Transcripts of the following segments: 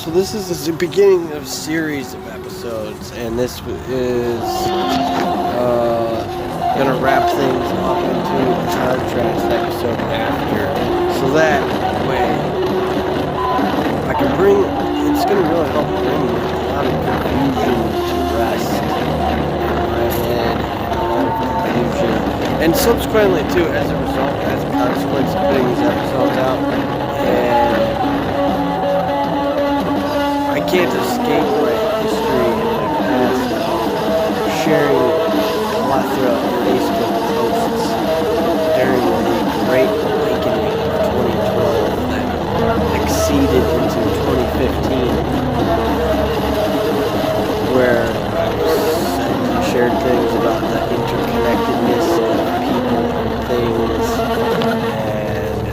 So this is the beginning of a series of episodes, and this is gonna wrap things up into a contrast episode after, so that way I can bring. It's gonna really help bring a lot of confusion to rest in my head, and a lot of confusion, and subsequently too, as a result, as a consequence of putting these episodes out, and I can't escape my history and my past sharing a plethora of Facebook posts during the Great Awakening of 2012 that exceeded into 2015, where I shared things about the interconnectedness of people and things, and,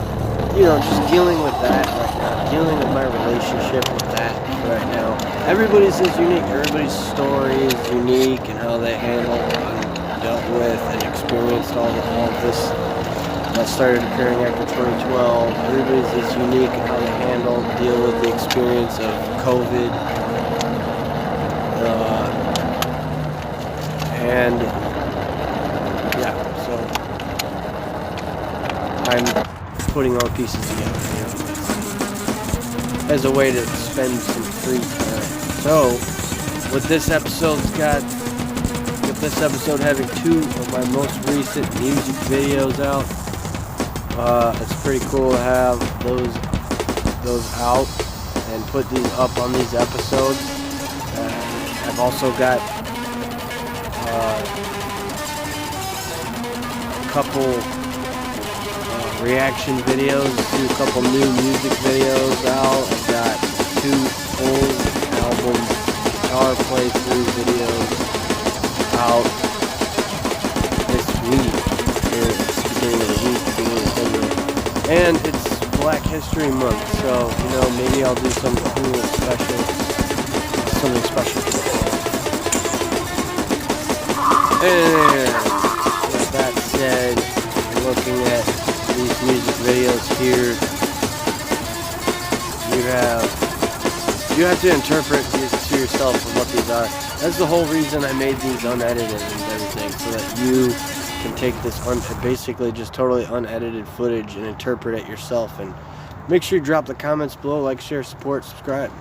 you know, just dealing with that right now, dealing with my relationship with that right now. Everybody's is unique. Everybody's story is unique, and how they handled and dealt with and experienced all of this that started occurring after 2012. Everybody's is unique in how they handle, deal with the experience of COVID, and yeah. So I'm putting all pieces together, you know, as a way to spend some free time. So, with this episode having 2 of my most recent music videos out, it's pretty cool to have those out and put these up on these episodes. I've also got a couple reaction videos to a couple new music videos out. I've got 2 full album guitar playthrough videos out this week. Here it's the beginning of the week, beginning of February. And it's Black History Month, so, you know, maybe I'll do something cool, special, something special for the fall. And with that said, looking at these music videos here, you have to interpret these to yourself of what these are. That's the whole reason I made these unedited and everything, so that you can take this basically just totally unedited footage and interpret it yourself. And make sure you drop the comments below, like, share, support, subscribe.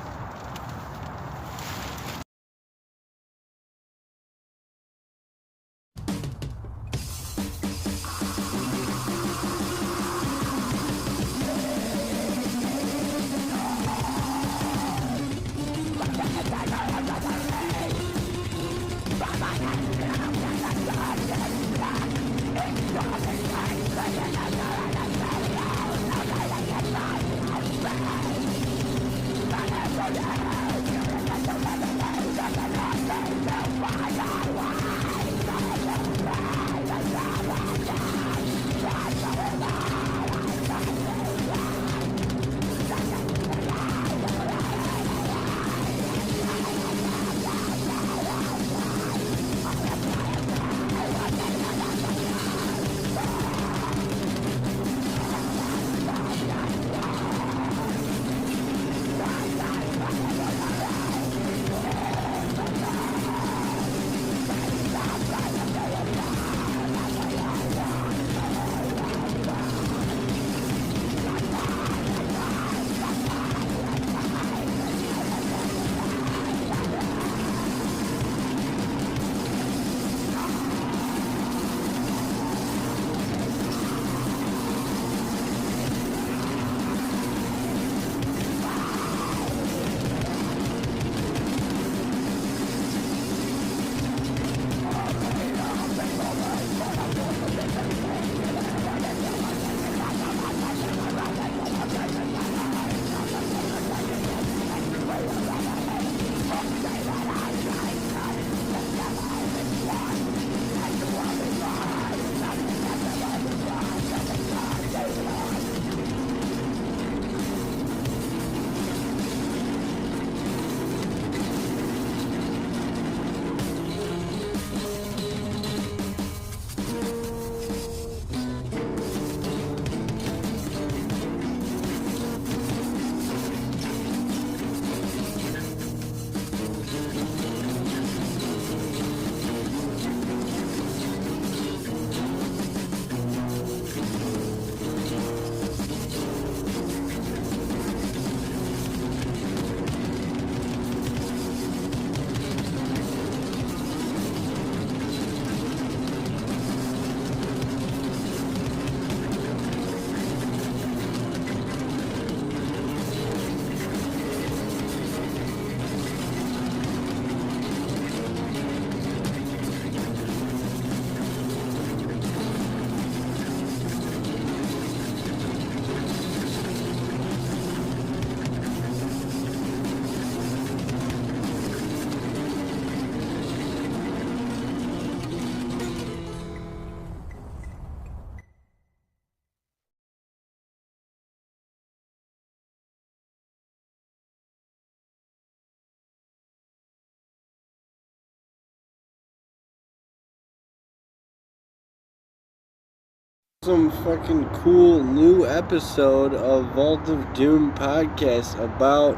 Some fucking cool new episode of Vault of Doom podcast about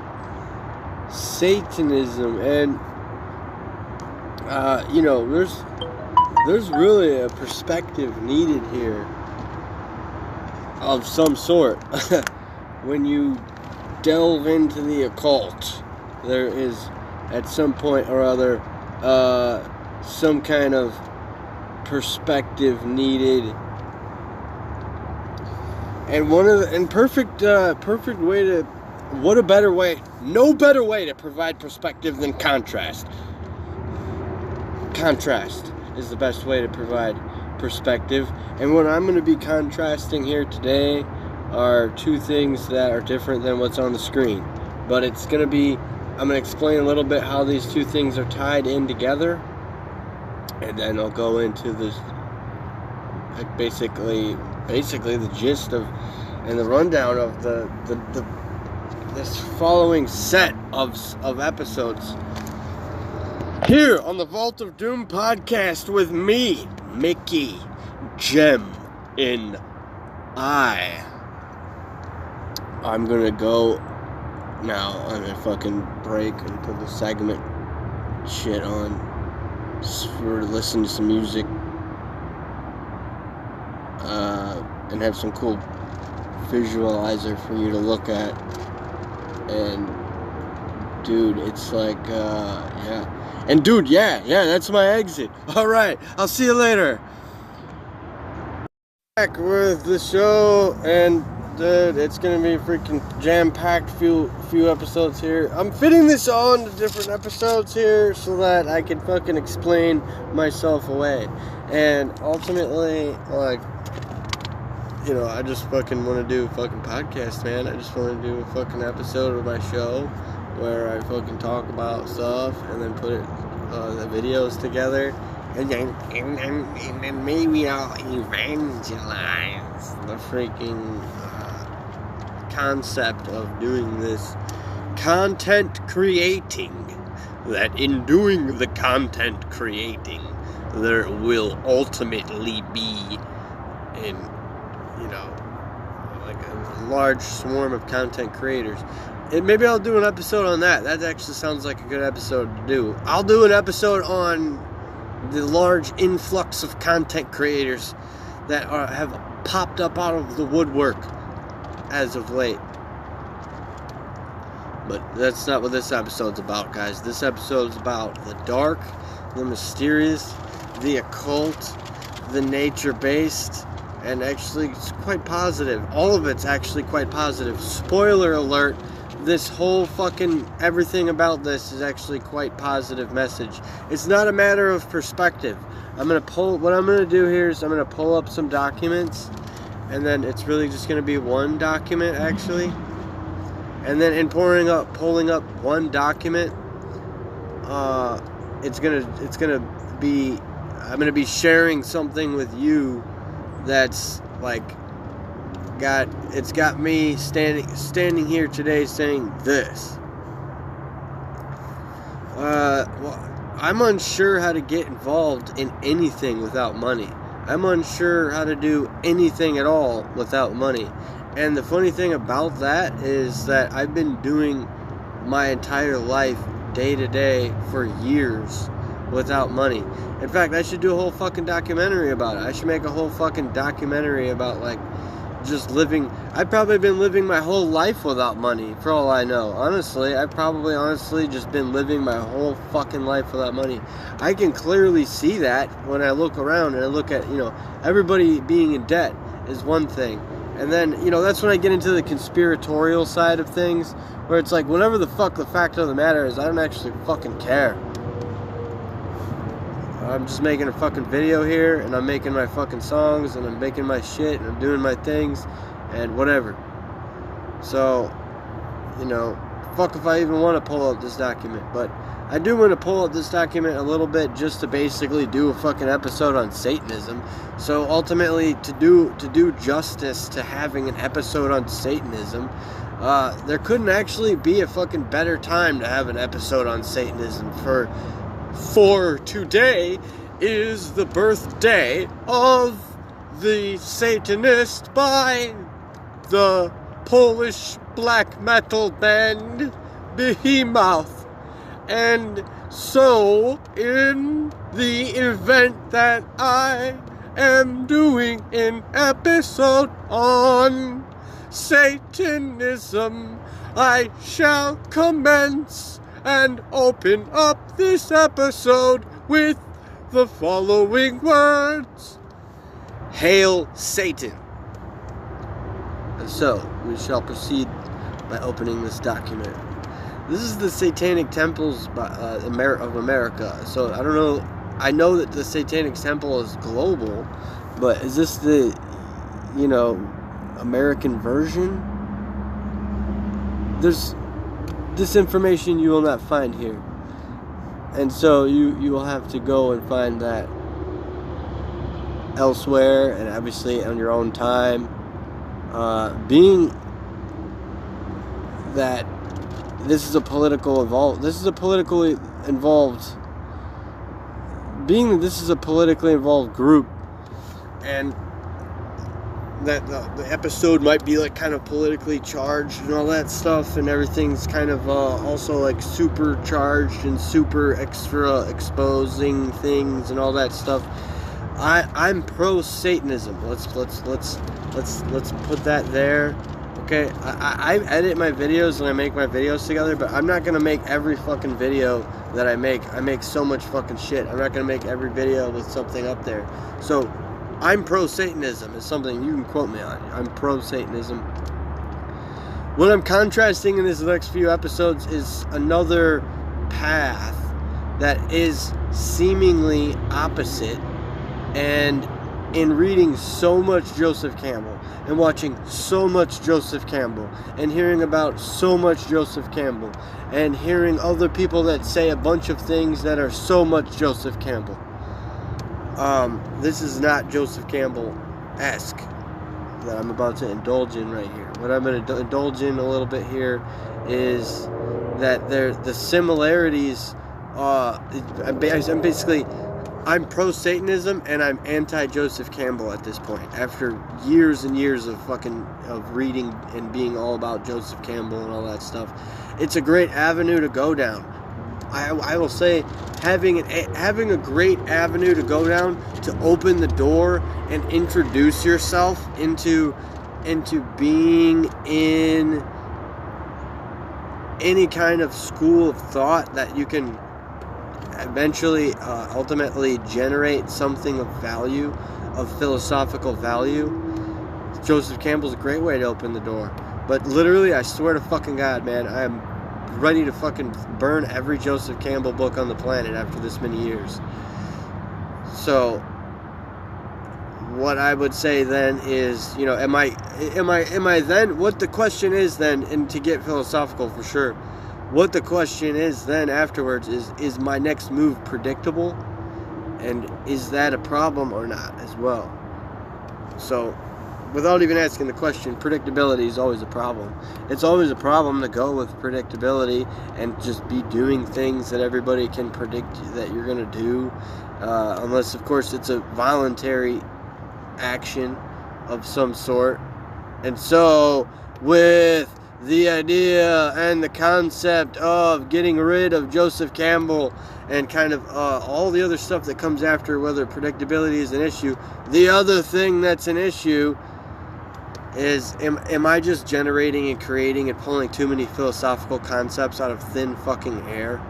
Satanism, and there's really a perspective needed here of some sort. When you delve into the occult, there is at some point or other some kind of perspective needed, and perfect way to, what a better way, no better way to provide perspective than contrast. Contrast is the best way to provide perspective, and what I'm going to be contrasting here today are two things that are different than what's on the screen, but I'm going to explain a little bit how these two things are tied in together, and then I'll go into this, basically the gist of and the rundown of this following set of episodes here on the Vault of Doom podcast with me, Mickey GemInEye. I'm gonna go now on a fucking break and put the segment shit on for to listen to some music and have some cool visualizer for you to look at. And dude, it's like that's my exit. Alright, I'll see you later. Back with the show, and dude, it's gonna be a freaking jam-packed few episodes here. I'm fitting this on to different episodes here so that I can fucking explain myself away. And ultimately, like, I just fucking want to do a fucking podcast, man. I just want to do a fucking episode of my show where I fucking talk about stuff and then put the videos together, and then maybe I'll evangelize the freaking concept of doing this content creating, that in doing the content creating there will ultimately be like a large swarm of content creators. And maybe I'll do an episode on that. That actually sounds like a good episode to do. I'll do an episode on the large influx of content creators that have popped up out of the woodwork as of late. But that's not what this episode's about, guys. This episode's about the dark, the mysterious, the occult, the nature-based, and actually it's quite positive. All of it's actually quite positive. Spoiler alert, this whole fucking everything about this is actually quite positive message. It's not a matter of perspective. What I'm gonna do here is I'm gonna pull up some documents, and then it's really just gonna be one document actually. And then in pulling up one document, I'm gonna be sharing something with you that's like got me standing here today saying this. I'm unsure how to get involved in anything without money. I'm unsure how to do anything at all without money. And the funny thing about that is that I've been doing my entire life day to day for years without money. In fact, I should do a whole fucking documentary about it. I should make a whole fucking documentary about, like, just living. I've probably been living my whole life without money, for all I know. Honestly, I've probably just been living my whole fucking life without money. I can clearly see that when I look around and I look at, everybody being in debt is one thing. And then, that's when I get into the conspiratorial side of things, where it's like, whatever the fuck the fact of the matter is, I don't actually fucking care. I'm just making a fucking video here, and I'm making my fucking songs, and I'm making my shit, and I'm doing my things, and whatever. So, fuck if I even want to pull up this document, but I do want to pull up this document a little bit just to basically do a fucking episode on Satanism. So ultimately, to do justice to having an episode on Satanism, there couldn't actually be a fucking better time to have an episode on Satanism, for today is the birthday of the Satanist by the Polish black metal band Behemoth. And so, in the event that I am doing an episode on Satanism, I shall commence and open up this episode with the following words. Hail Satan. And so, we shall proceed by opening this document. This is the Satanic Temples of America. So, I don't know. I know that the Satanic Temple is global, but is this the, American version? There's this information you will not find here. And so, you will have to go and find that elsewhere, and obviously on your own time. Being that this is a politically involved group, and that the episode might be like kind of politically charged and all that stuff, and everything's kind of also like supercharged and super extra exposing things and all that stuff. I'm pro Satanism. Let's put that there. Okay, I edit my videos and I make my videos together, but I'm not gonna make every fucking video that I make. I make so much fucking shit. I'm not gonna make every video with something up there. So, I'm pro Satanism is something you can quote me on. I'm pro Satanism. What I'm contrasting in this next few episodes is another path that is seemingly opposite. And in reading so much Joseph Campbell, and watching so much Joseph Campbell, and hearing about so much Joseph Campbell, and hearing other people that say a bunch of things that are so much Joseph Campbell. This is not Joseph Campbell-esque that I'm about to indulge in right here. What I'm going to indulge in a little bit here is that the similarities, I'm pro-Satanism and I'm anti-Joseph Campbell at this point. After years and years of reading and being all about Joseph Campbell and all that stuff, it's a great avenue to go down. I will say, having a great avenue to go down to open the door and introduce yourself into being in any kind of school of thought that you can eventually ultimately generate something of value, of philosophical value. Joseph Campbell's a great way to open the door. But literally, I swear to fucking God, man, I am ready to fucking burn every Joseph Campbell book on the planet after this many years. So what I would say then is, am I then, what the question is then, and to get philosophical for sure, what the question is then afterwards is my next move predictable? And is that a problem or not as well? So, without even asking the question, predictability is always a problem. It's always a problem to go with predictability and just be doing things that everybody can predict that you're going to do. Unless, of course, it's a voluntary action of some sort. And so, with the idea and the concept of getting rid of Joseph Campbell and kind of all the other stuff that comes after, whether predictability is an issue, the other thing that's an issue is, am I just generating and creating and pulling too many philosophical concepts out of thin fucking air?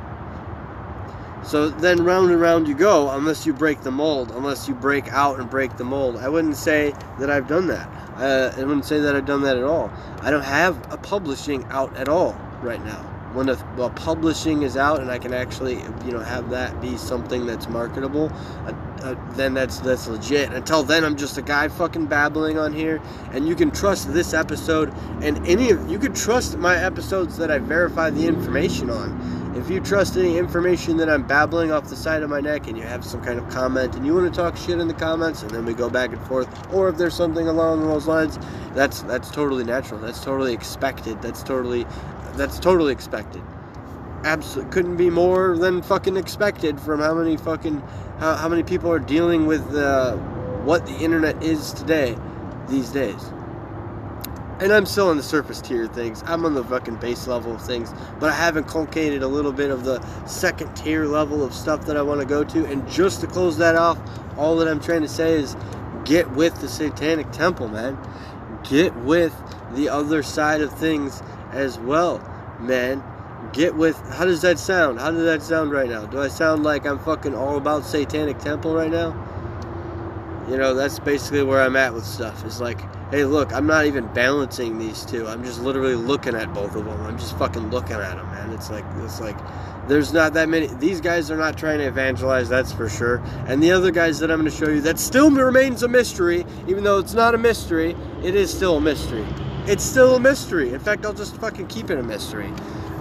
So then round and round you go, unless you break the mold, unless you break out and break the mold. I wouldn't say that I've done that. I wouldn't say that I've done that at all. I don't have a publishing out at all right now. When a publishing is out and I can actually, have that be something that's marketable, then that's legit. Until then, I'm just a guy fucking babbling on here, and you can trust this episode and you could trust my episodes that I verify the information on. If you trust any information that I'm babbling off the side of my neck and you have some kind of comment and you want to talk shit in the comments and then we go back and forth, or if there's something along those lines, that's totally natural. That's totally expected. That's totally expected. Absolutely couldn't be more than fucking expected from how many people are dealing with what the internet is today, these days. And I'm still on the surface tier of things. I'm on the fucking base level of things. But I have inculcated a little bit of the second tier level of stuff that I want to go to. And just to close that off, all that I'm trying to say is get with the Satanic Temple, man. Get with the other side of things as well, man. Get with... How does that sound? How does that sound right now? Do I sound like I'm fucking all about Satanic Temple right now? You know, that's basically where I'm at with stuff. It's like, hey, look, I'm not even balancing these two. I'm just literally looking at both of them. I'm just fucking looking at them, man. It's like, there's not that many. These guys are not trying to evangelize, that's for sure. And the other guys that I'm going to show you, that still remains a mystery, even though it's not a mystery, it is still a mystery. It's still a mystery. In fact, I'll just fucking keep it a mystery.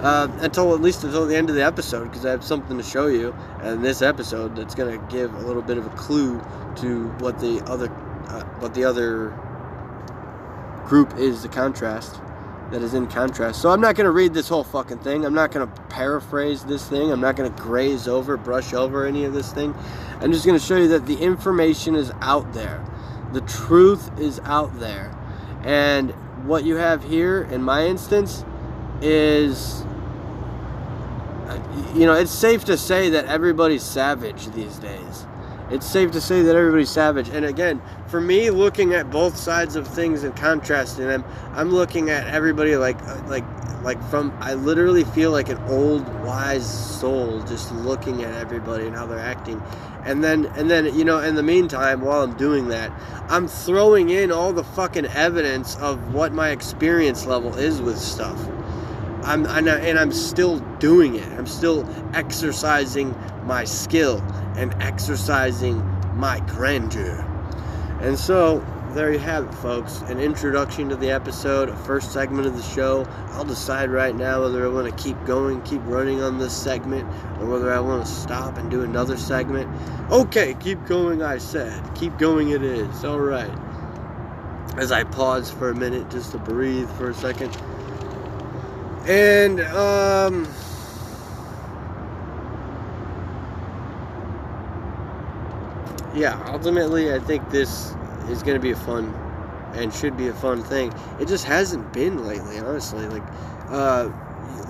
At least until the end of the episode, because I have something to show you in this episode that's going to give a little bit of a clue to what the other group is, the contrast that is in contrast. So I'm not going to read this whole fucking thing. I'm not going to paraphrase this thing. I'm not going to brush over any of this thing. I'm just going to show you that the information is out there. The truth is out there. And what you have here, in my instance, is, you know, it's safe to say that everybody's savage these days. It's safe to say that everybody's savage. And again, for me, looking at both sides of things and contrasting them, I'm looking at everybody like I literally feel like an old wise soul just looking at everybody and how they're acting. And then, you know, in the meantime, while I'm doing that, I'm throwing in all the fucking evidence of what my experience level is with stuff. I'm still doing it. I'm still exercising my skill and exercising my grandeur. And so, there you have it, folks. An introduction to the episode, a first segment of the show. I'll decide right now whether I want to keep going, keep running on this segment, or whether I want to stop and do another segment. Okay, keep going, I said. Keep going it is. Alright. As I pause for a minute just to breathe for a second. And, yeah, ultimately, I think this is going to be a fun and should be a fun thing. It just hasn't been lately, honestly. Like,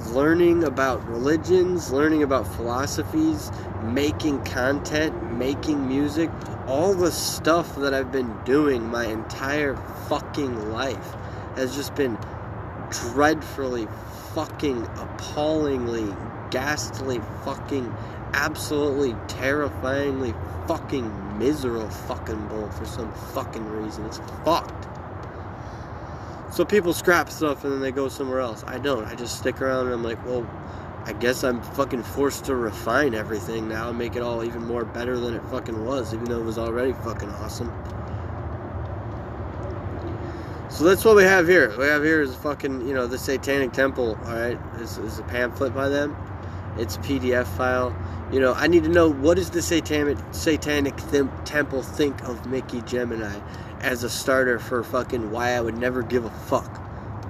learning about religions, learning about philosophies, making content, making music, all the stuff that I've been doing my entire fucking life has just been dreadfully, fucking, appallingly, ghastly, fucking, absolutely, terrifyingly, fucking miserable fucking bull for some fucking reason. It's fucked. So people scrap stuff and then they go somewhere else. I don't. I just stick around and I'm like, well, I guess I'm fucking forced to refine everything now and make it all even more better than it fucking was, even though it was already fucking awesome. So that's what we have here. What we have here is fucking, you know, the Satanic Temple, alright? This is a pamphlet by them. It's a PDF file. You know, I need to know, what does the Satanic Temple think of Mickey GemInEye as a starter for fucking why I would never give a fuck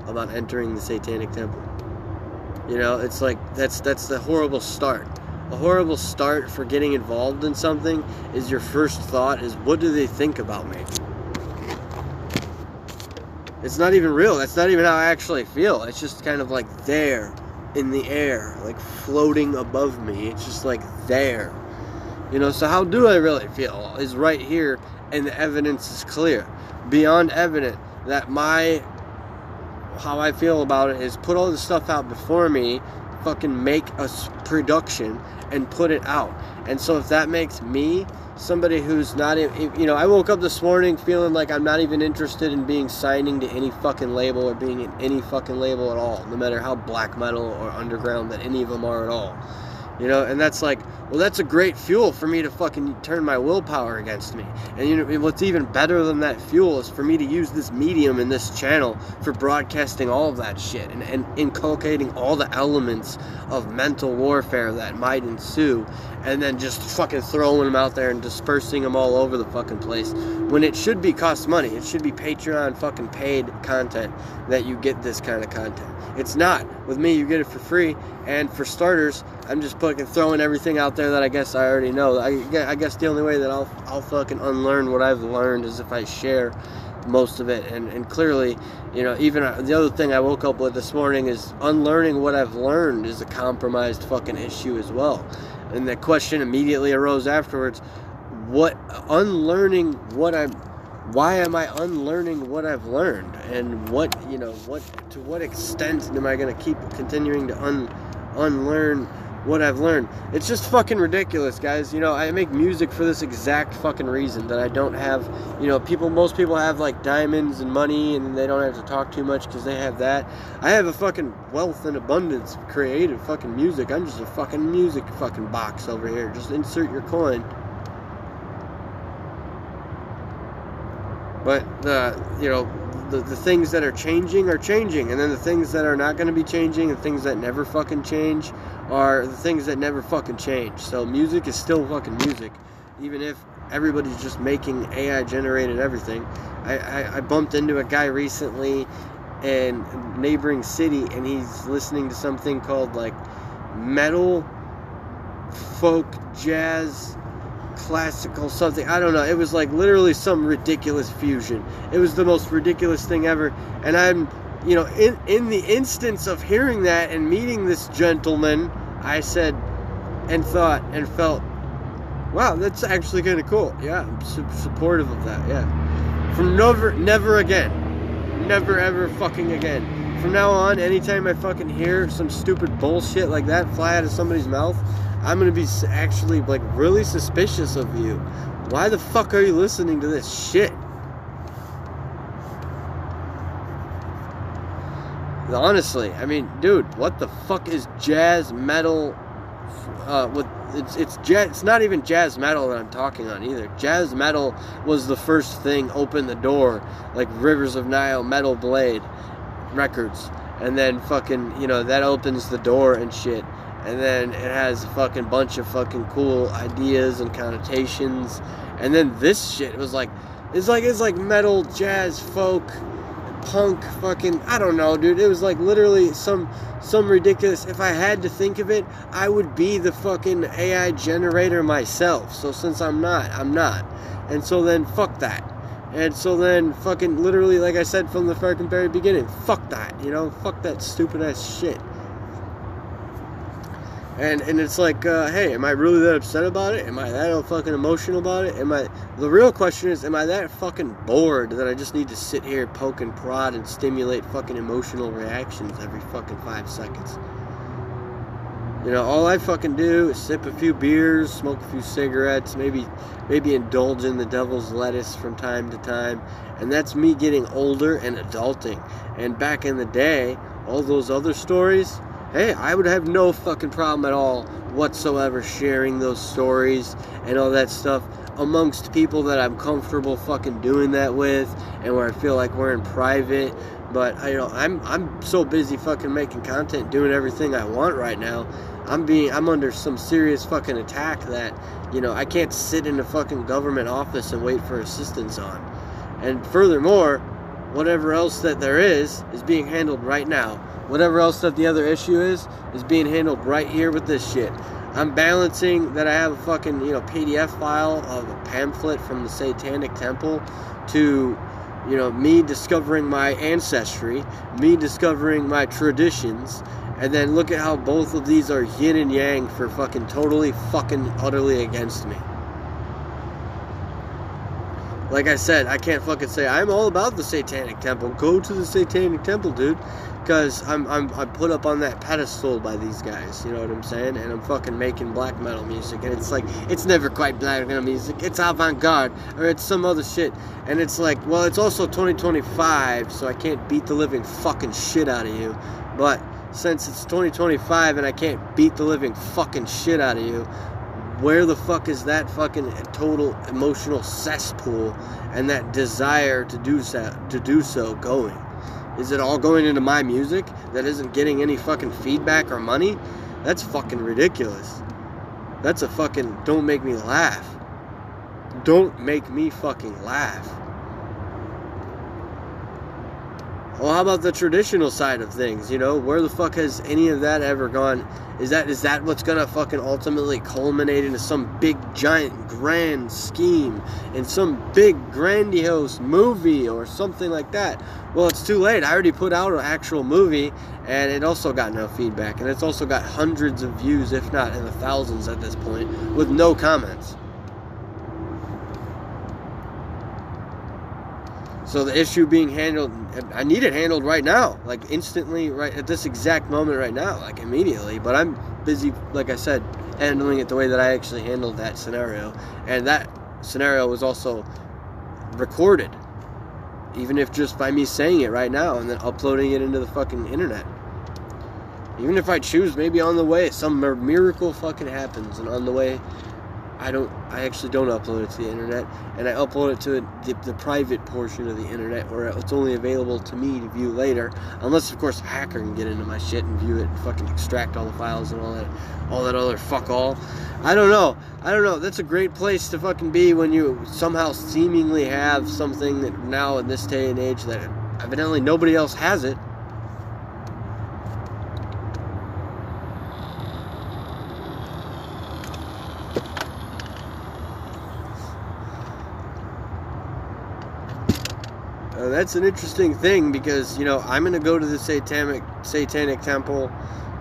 about entering the Satanic Temple. You know, it's like, that's the horrible start. A horrible start for getting involved in something is your first thought is, what do they think about me? It's not even real. That's not even how I actually feel. It's just kind of like there in the air, like floating above me. It's just like there. You know, so how do I really feel? Is right here, and the evidence is clear. Beyond evident that how I feel about it is put all the stuff out before me, fucking make a production and put it out. And so if that makes me somebody who's not, you know, I woke up this morning feeling like I'm not even interested in signing to any fucking label or being in any fucking label at all, no matter how black metal or underground that any of them are at all. You know, and that's like, well, that's a great fuel for me to fucking turn my willpower against me. And you know, what's even better than that fuel is for me to use this medium and this channel for broadcasting all of that shit and inculcating all the elements of mental warfare that might ensue, and then just fucking throwing them out there and dispersing them all over the fucking place, when it should be cost money. It should be Patreon fucking paid content that you get this kind of content. It's not. With me, you get it for free. And for starters, I'm just fucking throwing everything out there that I guess I already know. I guess the only way that I'll fucking unlearn what I've learned is if I share most of it. And clearly, you know, even the other thing I woke up with this morning is unlearning what I've learned is a compromised fucking issue as well. And the question immediately arose afterwards, why am I unlearning what I've learned? And to what extent am I going to keep continuing to unlearn what I've learned? It's just fucking ridiculous, guys. You know, I make music for this exact fucking reason, that I don't have, you know, most people have like diamonds and money and they don't have to talk too much because they have that. I have a fucking wealth and abundance of creative fucking music. I'm just a fucking music fucking box over here. Just insert your coin. But the things that are changing, and then the things that are not going to be changing, and things that never fucking change, are the things that never fucking change. So music is still fucking music, even if everybody's just making AI generated everything. I bumped into a guy recently in a neighboring city, and he's listening to something called like metal, folk, jazz, classical something, I don't know. It was like literally some ridiculous fusion. It was the most ridiculous thing ever. And I'm, you know, in the instance of hearing that and meeting this gentleman, I said and thought and felt, wow, that's actually kind of cool. Yeah, I'm supportive of that. Yeah. From never again, never ever fucking again. From now on, anytime I fucking hear some stupid bullshit like that fly out of somebody's mouth, I'm going to be actually, like, really suspicious of you. Why the fuck are you listening to this shit? Honestly, I mean, dude, what the fuck is jazz metal? It's not even jazz metal that I'm talking on either. Jazz metal was the first thing, open the door, like Rivers of Nile, Metal Blade Records. And then fucking, you know, that opens the door and shit. And then it has a fucking bunch of fucking cool ideas and connotations. And then this shit was like, it's like metal, jazz, folk, punk, fucking, I don't know, dude. It was like literally some ridiculous, if I had to think of it, I would be the fucking AI generator myself. So since I'm not. And so then fuck that. And so then fucking literally, like I said from the fucking very beginning, fuck that, you know, fuck that stupid ass shit. And it's like, hey, am I really that upset about it? Am I that fucking emotional about it? The real question is, am I that fucking bored that I just need to sit here, poke and prod and stimulate fucking emotional reactions every fucking 5 seconds? You know, all I fucking do is sip a few beers, smoke a few cigarettes, maybe indulge in the devil's lettuce from time to time. And that's me getting older and adulting. And back in the day, all those other stories, hey, I would have no fucking problem at all whatsoever sharing those stories and all that stuff amongst people that I'm comfortable fucking doing that with and where I feel like we're in private. But you know, I'm so busy fucking making content, doing everything I want right now. I'm under some serious fucking attack that, you know, I can't sit in a fucking government office and wait for assistance on. And furthermore, whatever else that there is being handled right now. Whatever else that the other issue is being handled right here with this shit. I'm balancing that I have a fucking, you know, PDF file of a pamphlet from the Satanic Temple to, you know, me discovering my ancestry, me discovering my traditions, and then look at how both of these are yin and yang for fucking totally fucking utterly against me. Like I said, I can't fucking say I'm all about the Satanic Temple. Go to the Satanic Temple, dude. Because I'm put up on that pedestal by these guys, you know what I'm saying? And I'm fucking making black metal music, and it's like, it's never quite black metal music, it's avant-garde, or it's some other shit, and it's like, well, it's also 2025, so I can't beat the living fucking shit out of you, but since it's 2025 and I can't beat the living fucking shit out of you, where the fuck is that fucking total emotional cesspool and that desire to do so going? Is it all going into my music that isn't getting any fucking feedback or money? That's fucking ridiculous. That's a fucking, don't make me laugh. Don't make me fucking laugh. Well, how about the traditional side of things? You know, where the fuck has any of that ever gone? Is that what's gonna fucking ultimately culminate into some big, giant, grand scheme in some big, grandiose movie or something like that? Well, it's too late. I already put out an actual movie, and it also got no feedback, and it's also got hundreds of views, if not in the thousands at this point, with no comments. So the issue being handled, I need it handled right now, like instantly, right at this exact moment right now, like immediately. But I'm busy, like I said, handling it the way that I actually handled that scenario. And that scenario was also recorded, even if just by me saying it right now and then uploading it into the fucking internet. Even if I choose, maybe on the way, some miracle fucking happens, and on the way, I actually don't upload it to the internet, and I upload it to the private portion of the internet where it's only available to me to view later, unless of course a hacker can get into my shit and view it and fucking extract all the files and all that other fuck all. I don't know. That's a great place to fucking be when you somehow seemingly have something that now in this day and age that evidently nobody else has it. That's an interesting thing because, you know, I'm going to go to the Satanic Temple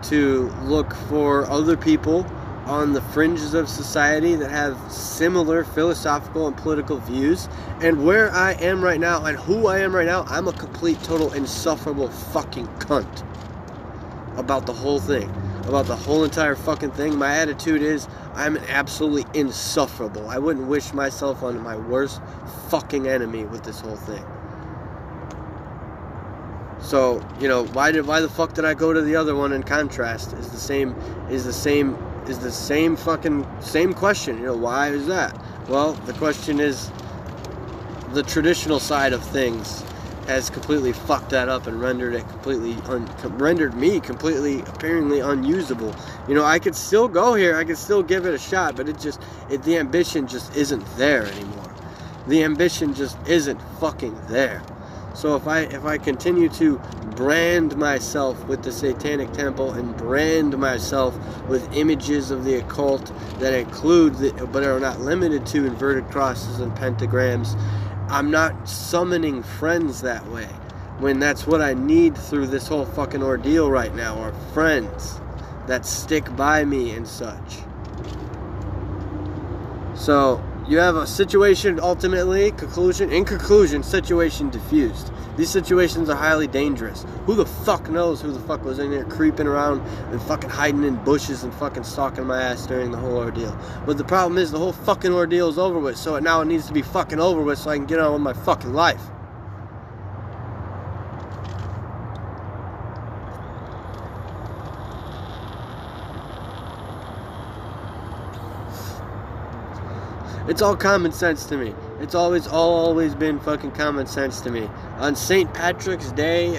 to look for other people on the fringes of society that have similar philosophical and political views. And where I am right now and who I am right now, I'm a complete, total, insufferable fucking cunt about the whole thing. About the whole entire fucking thing. My attitude is I'm absolutely insufferable. I wouldn't wish myself on my worst fucking enemy with this whole thing. So, you know, why the fuck did I go to the other one in contrast? Is the same question. You know, why is that? Well, the question is the traditional side of things has completely fucked that up and rendered me completely apparently unusable. You know, I could still go here, I could still give it a shot, but the ambition just isn't there anymore. The ambition just isn't fucking there. So if I continue to brand myself with the Satanic Temple and brand myself with images of the occult that include, but are not limited to, inverted crosses and pentagrams, I'm not summoning friends that way. When that's what I need through this whole fucking ordeal right now, are friends that stick by me and such. So you have a situation, ultimately, in conclusion, situation diffused. These situations are highly dangerous. Who the fuck knows who the fuck was in there creeping around and fucking hiding in bushes and fucking stalking my ass during the whole ordeal. But the problem is the whole fucking ordeal is over with, so now it needs to be fucking over with so I can get on with my fucking life. It's all common sense to me. It's always been fucking common sense to me. On St. Patrick's Day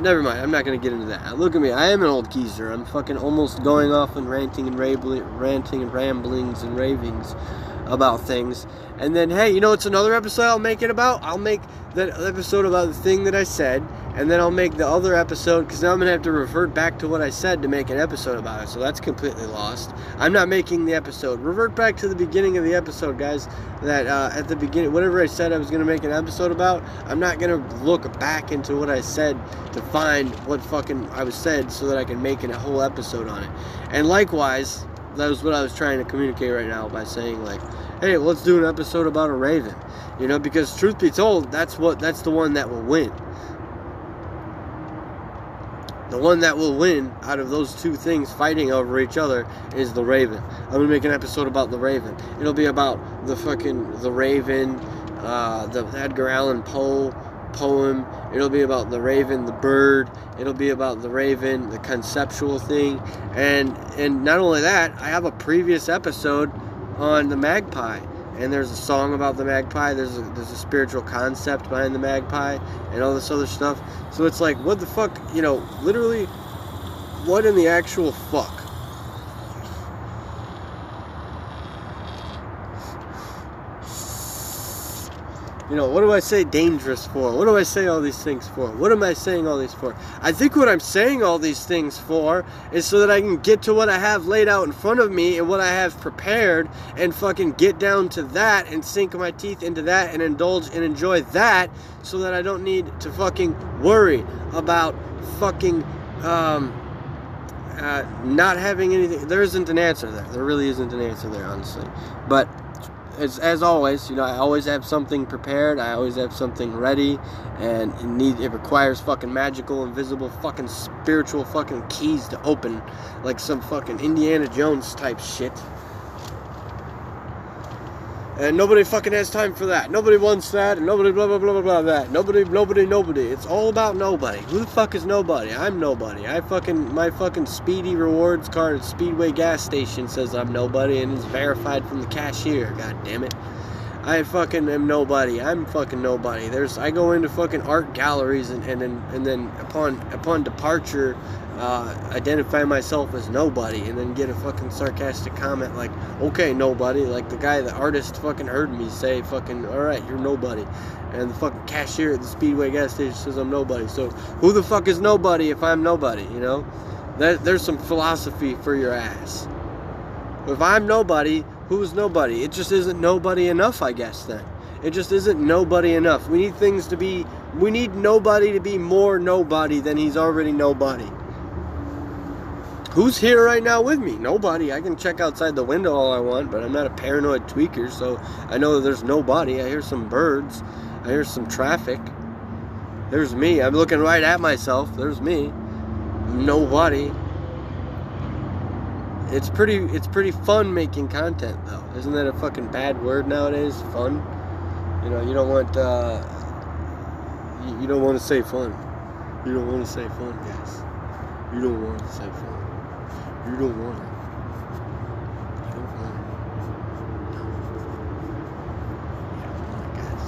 never mind, I'm not going to get into that. Look at me, I am an old geezer. I'm fucking almost going off and ranting and ramblings and ravings about things. And then, hey, you know what's another episode I'll make it about? I'll make that episode about the thing that I said, and then I'll make the other episode, because now I'm going to have to revert back to what I said to make an episode about it, so that's completely lost. I'm not making the episode. Revert back to the beginning of the episode, guys, that at the beginning, whatever I said I was going to make an episode about, I'm not going to look back into what I said to find what fucking I was said so that I can make a whole episode on it. And likewise, that was what I was trying to communicate right now by saying, like, hey, let's do an episode about a raven. You know, because truth be told, that's the one that will win. The one that will win out of those two things fighting over each other is the raven. I'm going to make an episode about the raven. It'll be about the raven, the Edgar Allan Poe poem. It'll be about the raven, the bird. It'll be about the raven, the conceptual thing. And not only that, I have a previous episode on the magpie. And there's a song about the magpie. There's a spiritual concept behind the magpie and all this other stuff. So it's like, what the fuck, you know, literally, what in the actual fuck? You know, what do I say dangerous for? What do I say all these things for? What am I saying all these for? I think what I'm saying all these things for is so that I can get to what I have laid out in front of me and what I have prepared and fucking get down to that and sink my teeth into that and indulge and enjoy that so that I don't need to fucking worry about fucking not having anything. There isn't an answer there. There really isn't an answer there, honestly. But as always, you know, I always have something prepared. I always have something ready, and it requires fucking magical, invisible, fucking spiritual fucking keys to open, like some fucking Indiana Jones type shit. And nobody fucking has time for that. Nobody wants that, and nobody blah, blah, blah, blah, blah, that. Nobody. It's all about nobody. Who the fuck is nobody? I'm nobody. My fucking Speedy Rewards card at Speedway gas station says I'm nobody, and is verified from the cashier. God damn it. I fucking am nobody. I'm fucking nobody. I go into fucking art galleries and then upon departure, identify myself as nobody, and then get a fucking sarcastic comment like, okay, nobody, like the artist fucking heard me say fucking, alright, you're nobody, and the fucking cashier at the Speedway gas station says I'm nobody. So who the fuck is nobody if I'm nobody, you know? There's some philosophy for your ass. If I'm nobody, who's nobody? It just isn't nobody enough, I guess, then. It just isn't nobody enough. We need nobody to be more nobody than he's already nobody. Who's here right now with me? Nobody. I can check outside the window all I want, but I'm not a paranoid tweaker, so I know that there's nobody. I hear some birds. I hear some traffic. There's me. I'm looking right at myself. There's me. Nobody. It's pretty fun making content, though. Isn't that a fucking bad word nowadays? Fun? You know, you don't want to say fun. You don't want to say fun, guys. You don't want to say fun. You don't want it. You don't want it. No. You don't want it, guys.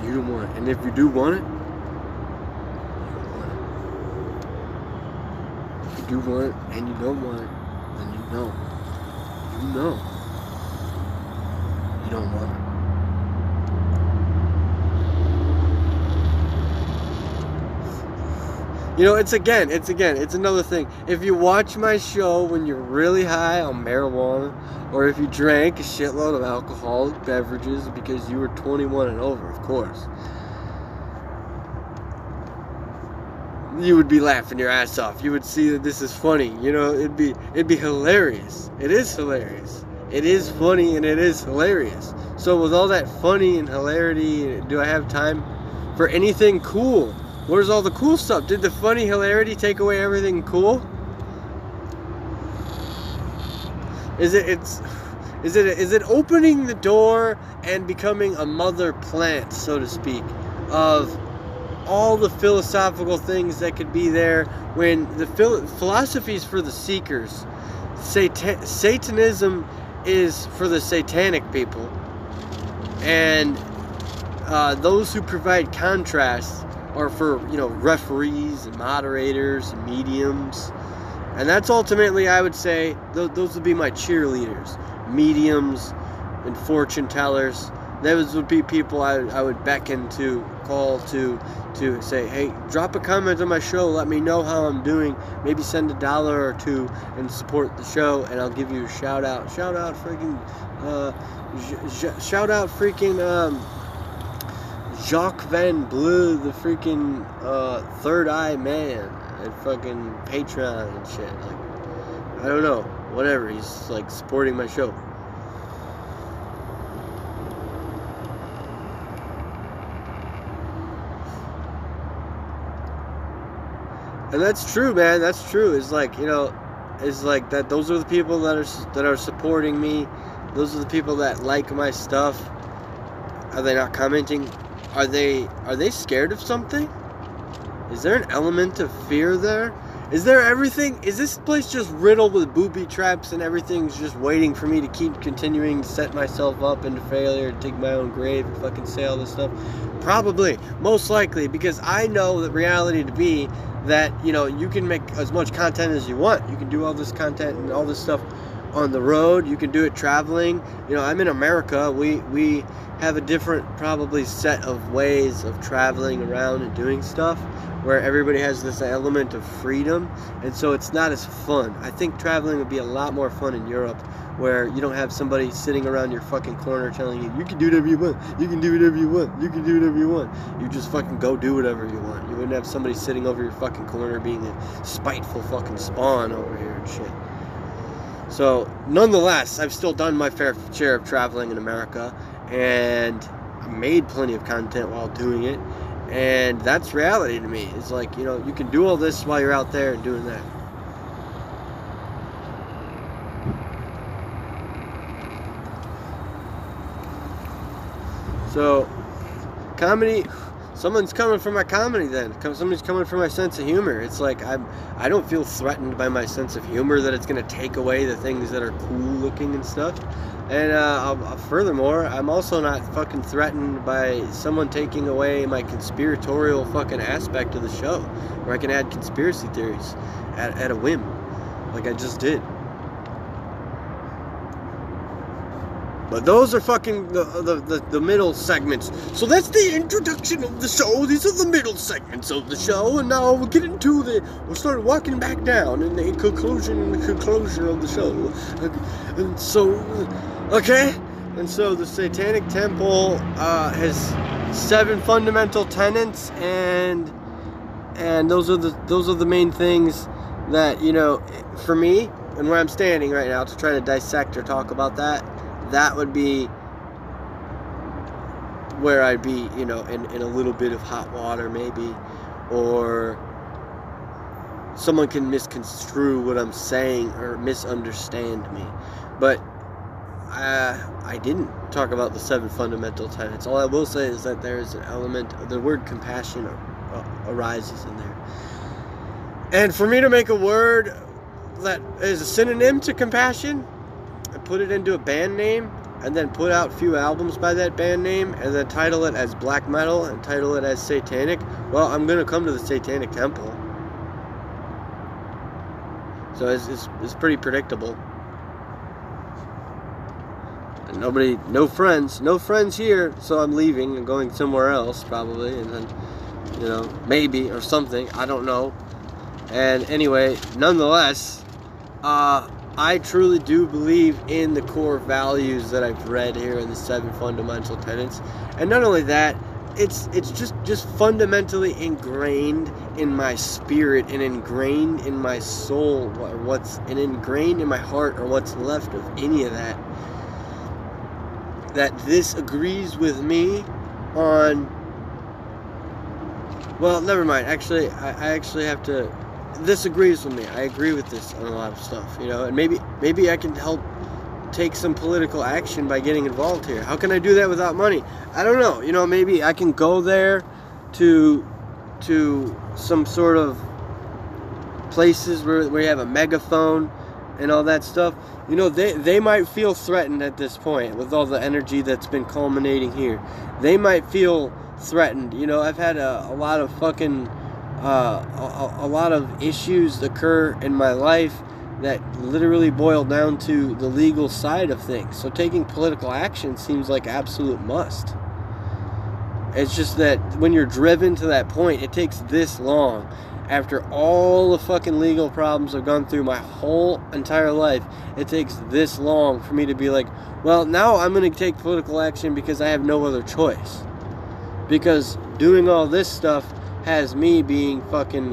You don't want it. And if you do want it, you don't want it. If you do want it and you don't want it, then you know. You know. You don't want it. You know, it's another thing. If you watch my show when you're really high on marijuana, or if you drank a shitload of alcoholic beverages because you were 21 and over, of course, you would be laughing your ass off. You would see that this is funny. You know, it'd be hilarious. It is hilarious. It is funny and it is hilarious. So with all that funny and hilarity, do I have time for anything cool? Where's all the cool stuff? Did the funny hilarity take away everything cool? Is it opening the door and becoming a mother plant, so to speak, of all the philosophical things that could be there when the philosophy's for the seekers? Satanism is for the satanic people, and those who provide contrast are for, you know, referees and moderators and mediums. And that's ultimately, I would say, those would be my cheerleaders. Mediums and fortune tellers. Those would be people I would beckon to, call to say, hey, drop a comment on my show, let me know how I'm doing, maybe send $1 or $2 and support the show, and I'll give you a shout out freaking Jacques Van Bleu, the freaking Third Eye Man at fucking Patreon and shit. Like, I don't know, whatever. He's like supporting my show. And that's true, man. That's true. It's like, you know, it's like that. Those are the people that are supporting me. Those are the people that like my stuff. Are they not commenting? Are they scared of something? Is there an element of fear there? Is there everything? Is this place just riddled with booby traps and everything's just waiting for me to keep continuing to set myself up into failure and dig my own grave and fucking say all this stuff? Probably. Most likely. Because I know the reality to be that, you know, you can make as much content as you want. You can do all this content and all this stuff on the road. You can do it traveling. You know, I'm in America. We have a different probably set of ways of traveling around and doing stuff, where everybody has this element of freedom, and so it's not as fun. I think traveling would be a lot more fun in Europe, where you don't have somebody sitting around your fucking corner telling you, you can do whatever you want, you can do whatever you want, you can do whatever you want. You just fucking go do whatever you want. You wouldn't have somebody sitting over your fucking corner being a spiteful fucking spawn over here and shit. So, nonetheless, I've still done my fair share of traveling in America, and made plenty of content while doing it, and that's reality to me. It's like, you know, you can do all this while you're out there and doing that. So, comedy, someone's coming for my comedy then. Somebody's coming for my sense of humor. It's like, I don't feel threatened by my sense of humor that it's going to take away the things that are cool looking and stuff. And furthermore, I'm also not fucking threatened by someone taking away my conspiratorial fucking aspect of the show, where I can add conspiracy theories at a whim, like I just did. But those are fucking the middle segments. So that's the introduction of the show. These are the middle segments of the show. And now we'll get into we'll start walking back down in the conclusion of the show. And so, okay. And so the Satanic Temple has 7 fundamental tenets, and those are the main things that, you know, for me and where I'm standing right now to try to dissect or talk about that. That would be where I'd be, you know, in a little bit of hot water maybe, or someone can misconstrue what I'm saying or misunderstand me. But I didn't talk about the 7 fundamental tenets. All I will say is that there is an element, the word compassion arises in there. And for me to make a word that is a synonym to compassion, and put it into a band name, and then put out a few albums by that band name, and then title it as black metal and title it as satanic, well, I'm going to come to the Satanic Temple. So it's pretty predictable. And no friends here, so I'm leaving and going somewhere else probably, and then, you know, maybe, or something, I don't know. And anyway, nonetheless, I truly do believe in the core values that I've read here in the 7 fundamental tenets. And not only that, it's just fundamentally ingrained in my spirit and ingrained in my soul, and ingrained in my heart, or what's left of any of that. That this agrees with me on, well, never mind. Actually, I actually have to, this agrees with me. I agree with this on a lot of stuff, you know, and maybe I can help take some political action by getting involved here. How can I do that without money? I don't know. You know, maybe I can go there to some sort of places where you have a megaphone and all that stuff. You know, they might feel threatened at this point with all the energy that's been culminating here. They might feel threatened. You know, I've had a lot of fucking a lot of issues occur in my life that literally boil down to the legal side of things. So taking political action seems like absolute must. It's just that when you're driven to that point, it takes this long. After all the fucking legal problems I've gone through my whole entire life, it takes this long for me to be like, well, now I'm going to take political action because I have no other choice. Because doing all this stuff has me being fucking,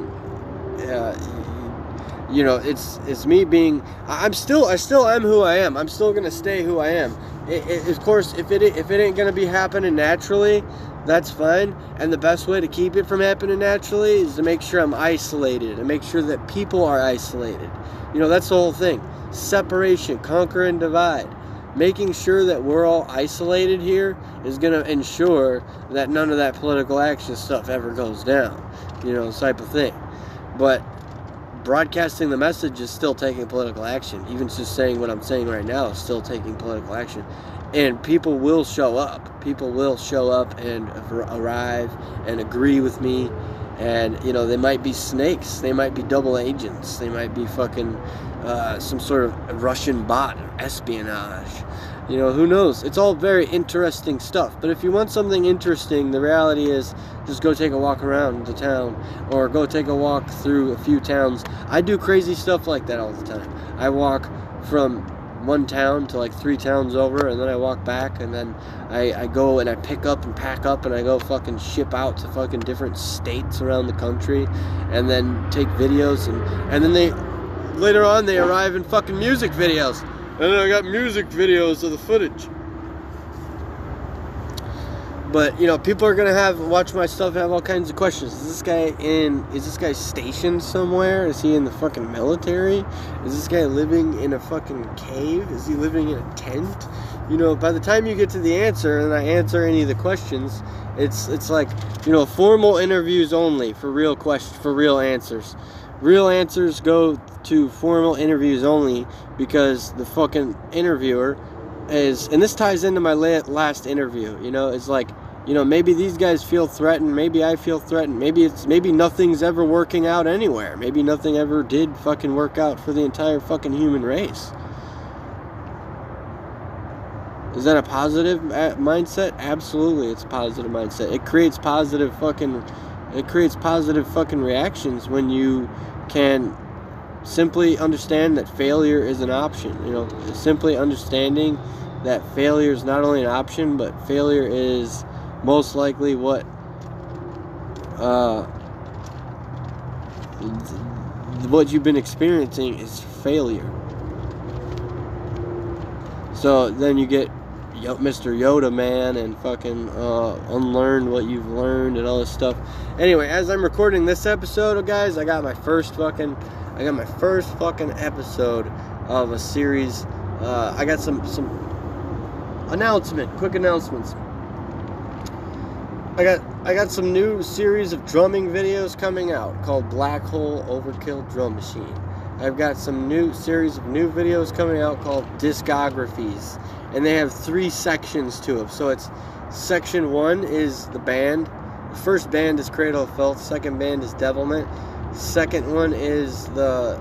you know, it's me being, I still am who I am. I'm still gonna stay who I am. Of course, if it ain't gonna be happening naturally, that's fine. And the best way to keep it from happening naturally is to make sure I'm isolated and make sure that people are isolated. You know, that's the whole thing. Separation, conquer and divide. Making sure that we're all isolated here is going to ensure that none of that political action stuff ever goes down, you know, type of thing. But broadcasting the message is still taking political action. Even just saying what I'm saying right now is still taking political action. And people will show up. People will show up and arrive and agree with me And, you know, they might be snakes. They might be double agents. They might be fucking some sort of Russian bot or espionage. You know, who knows? It's all very interesting stuff. But if you want something interesting, the reality is just go take a walk around the town or go take a walk through a few towns. I do crazy stuff like that all the time. I walk from one town to like 3 towns over, and then I walk back, and then I go and I pick up and pack up, and I go fucking ship out to fucking different states around the country, and then take videos, and then later on they arrive in fucking music videos. And then I got music videos of the footage. But, you know, people are gonna watch my stuff and have all kinds of questions. Is this guy stationed somewhere? Is he in the fucking military? Is this guy living in a fucking cave? Is he living in a tent? You know, by the time you get to the answer and I answer any of the questions, it's like, you know, formal interviews only for real answers. Real answers go to formal interviews only, because the fucking interviewer is, and this ties into my last interview, you know, it's like, you know, maybe these guys feel threatened, maybe I feel threatened, maybe nothing's ever working out anywhere, maybe nothing ever did fucking work out for the entire fucking human race. Is that a positive mindset? Absolutely, it's a positive mindset. It creates positive fucking reactions when you can simply understand that failure is an option. You know, simply understanding that failure is not only an option, but failure is most likely what you've been experiencing is failure. So then you get Mr. Yoda man and fucking unlearn what you've learned and all this stuff. Anyway, as I'm recording this episode, guys, I got my first fucking episode of a series. I got some quick announcements. I got some new series of drumming videos coming out called Black Hole Overkill Drum Machine. I've got some new series of new videos coming out called Discographies, and they have 3 sections to them. So it's section 1 is the band. The first band is Cradle of Filth. Second band is Devilment. Second one is the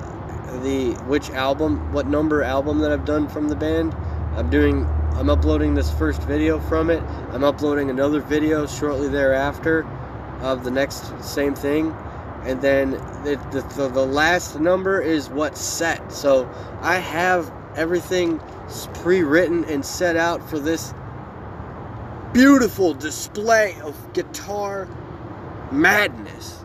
which album, what number album that I've done from the band. I'm uploading this first video from it. I'm uploading another video shortly thereafter of the next same thing. And then the last number is what set. So I have everything pre-written and set out for this beautiful display of guitar madness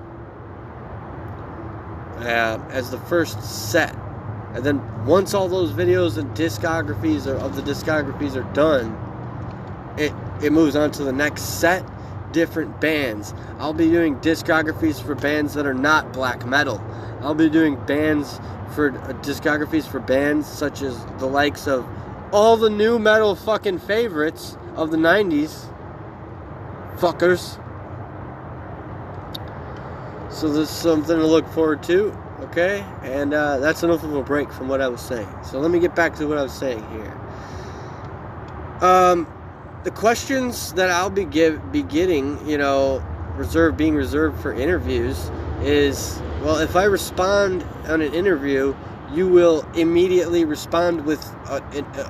as the first set. And then once all those videos and discographies of the discographies are done, it moves on to the next set. Different bands. I'll be doing discographies for bands that are not black metal. I'll be doing discographies for bands such as the likes of all the new metal fucking favorites of the 90s. Fuckers. So there's something to look forward to, okay? And that's enough of a break from what I was saying. So let me get back to what I was saying here. The questions that I'll be getting, you know, being reserved for interviews is, well, if I respond on an interview, you will immediately respond with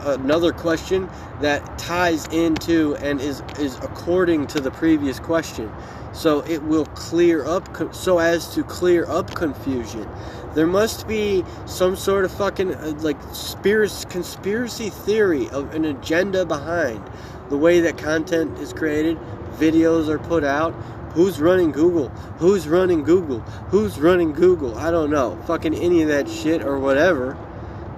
another question that ties into and is according to the previous question. So it will clear up, so as to clear up confusion. There must be some sort of fucking conspiracy theory of an agenda behind the way that content is created, videos are put out. Who's running Google? Who's running Google? Who's running Google? I don't know. Fucking any of that shit or whatever.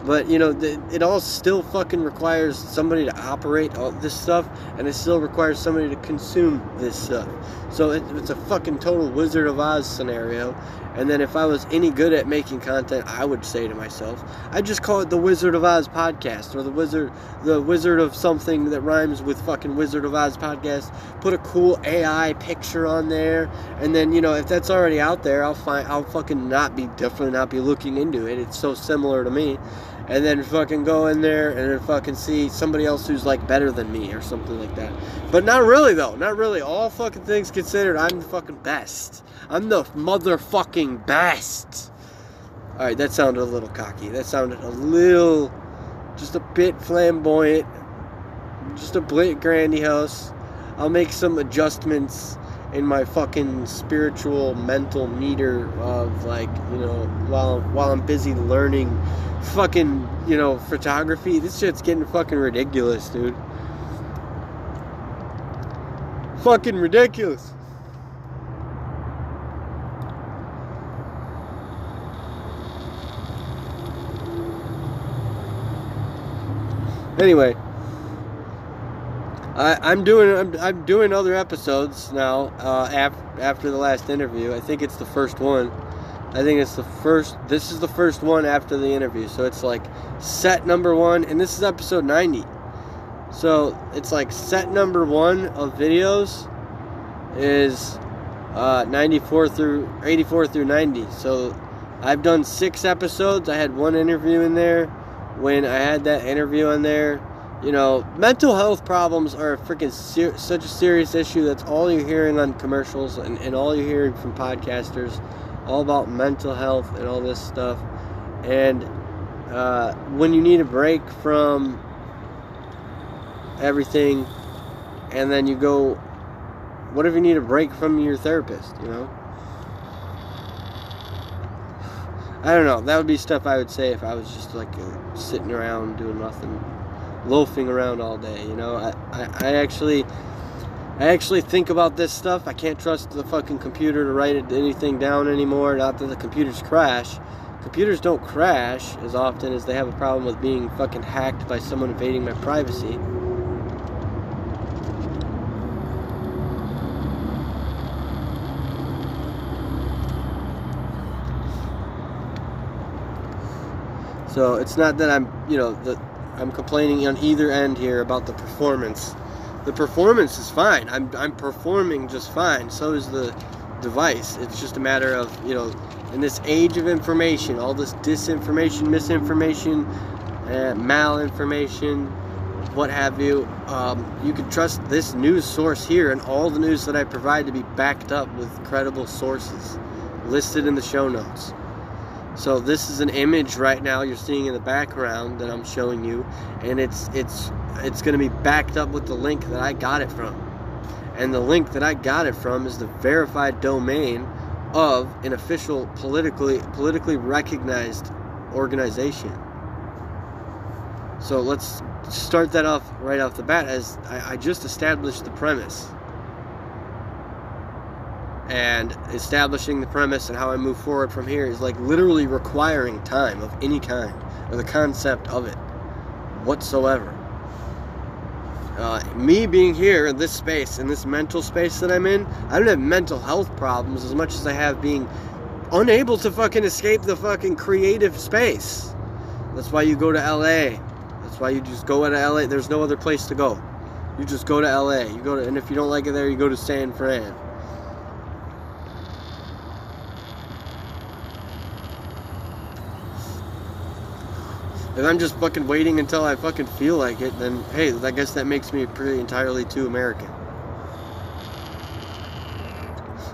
But, you know, it all still fucking requires somebody to operate all this stuff, and it still requires somebody to consume this stuff. So it's a fucking total Wizard of Oz scenario. And then if I was any good at making content, I would say to myself, I'd just call it the Wizard of Oz podcast, or the Wizard of something that rhymes with fucking Wizard of Oz podcast. Put a cool AI picture on there, and then, you know, if that's already out there, I'll definitely not be looking into it. It's so similar to me. and then fucking go in there and then fucking see somebody else who's like better than me or something like that. But not really though, not really. All fucking things considered, I'm the fucking best. I'm the motherfucking best. Alright, that sounded a little cocky. That sounded a little, just a bit flamboyant, just a bit grandiose. I'll make some adjustments in my fucking spiritual mental meter of, like, you know, while I'm busy learning fucking, you know, photography. This shit's getting fucking ridiculous, dude. Fucking ridiculous. Anyway, I'm doing other episodes now after the last interview. I think it's the first one. I think it's the first. This is the first one after the interview. So it's like set number 1, and this is episode 90. So it's like set number 1 of videos is 84 through 90. So I've done 6 episodes. I had 1 interview in there. When I had that interview in there, you know, mental health problems are a freaking such a serious issue. That's all you're hearing on commercials and all you're hearing from podcasters, all about mental health and all this stuff. And when you need a break from everything, and then you go, what if you need a break from your therapist, you know? I don't know. That would be stuff I would say if I was just like sitting around doing nothing, loafing around all day. You know, I actually think about this stuff. I can't trust the fucking computer to write anything down anymore. Not that the computers crash. Computers don't crash as often as they have a problem with being fucking hacked by someone invading my privacy. So it's not that I'm, you know, I'm complaining on either end here about the performance. The performance is fine. I'm performing just fine. So is the device. It's just a matter of, you know, in this age of information, all this disinformation, misinformation, malinformation, what have you, you can trust this news source here and all the news that I provide to be backed up with credible sources listed in the show notes. So this is an image right now you're seeing in the background that I'm showing you, and it's going to be backed up with the link that I got it from. And the link that I got it from is the verified domain of an official politically recognized organization. So let's start that off right off the bat, as I just established the premise. And establishing the premise and how I move forward from here is like literally requiring time of any kind, or the concept of it whatsoever. Me being here in this space, in this mental space that I'm in, I don't have mental health problems as much as I have being unable to fucking escape the fucking creative space. That's why you go to LA. That's why you just go to LA. There's no other place to go. You just go to LA. You go to, and if you don't like it there, you go to San Fran. If I'm just fucking waiting until I fucking feel like it, then, hey, I guess that makes me pretty entirely too American.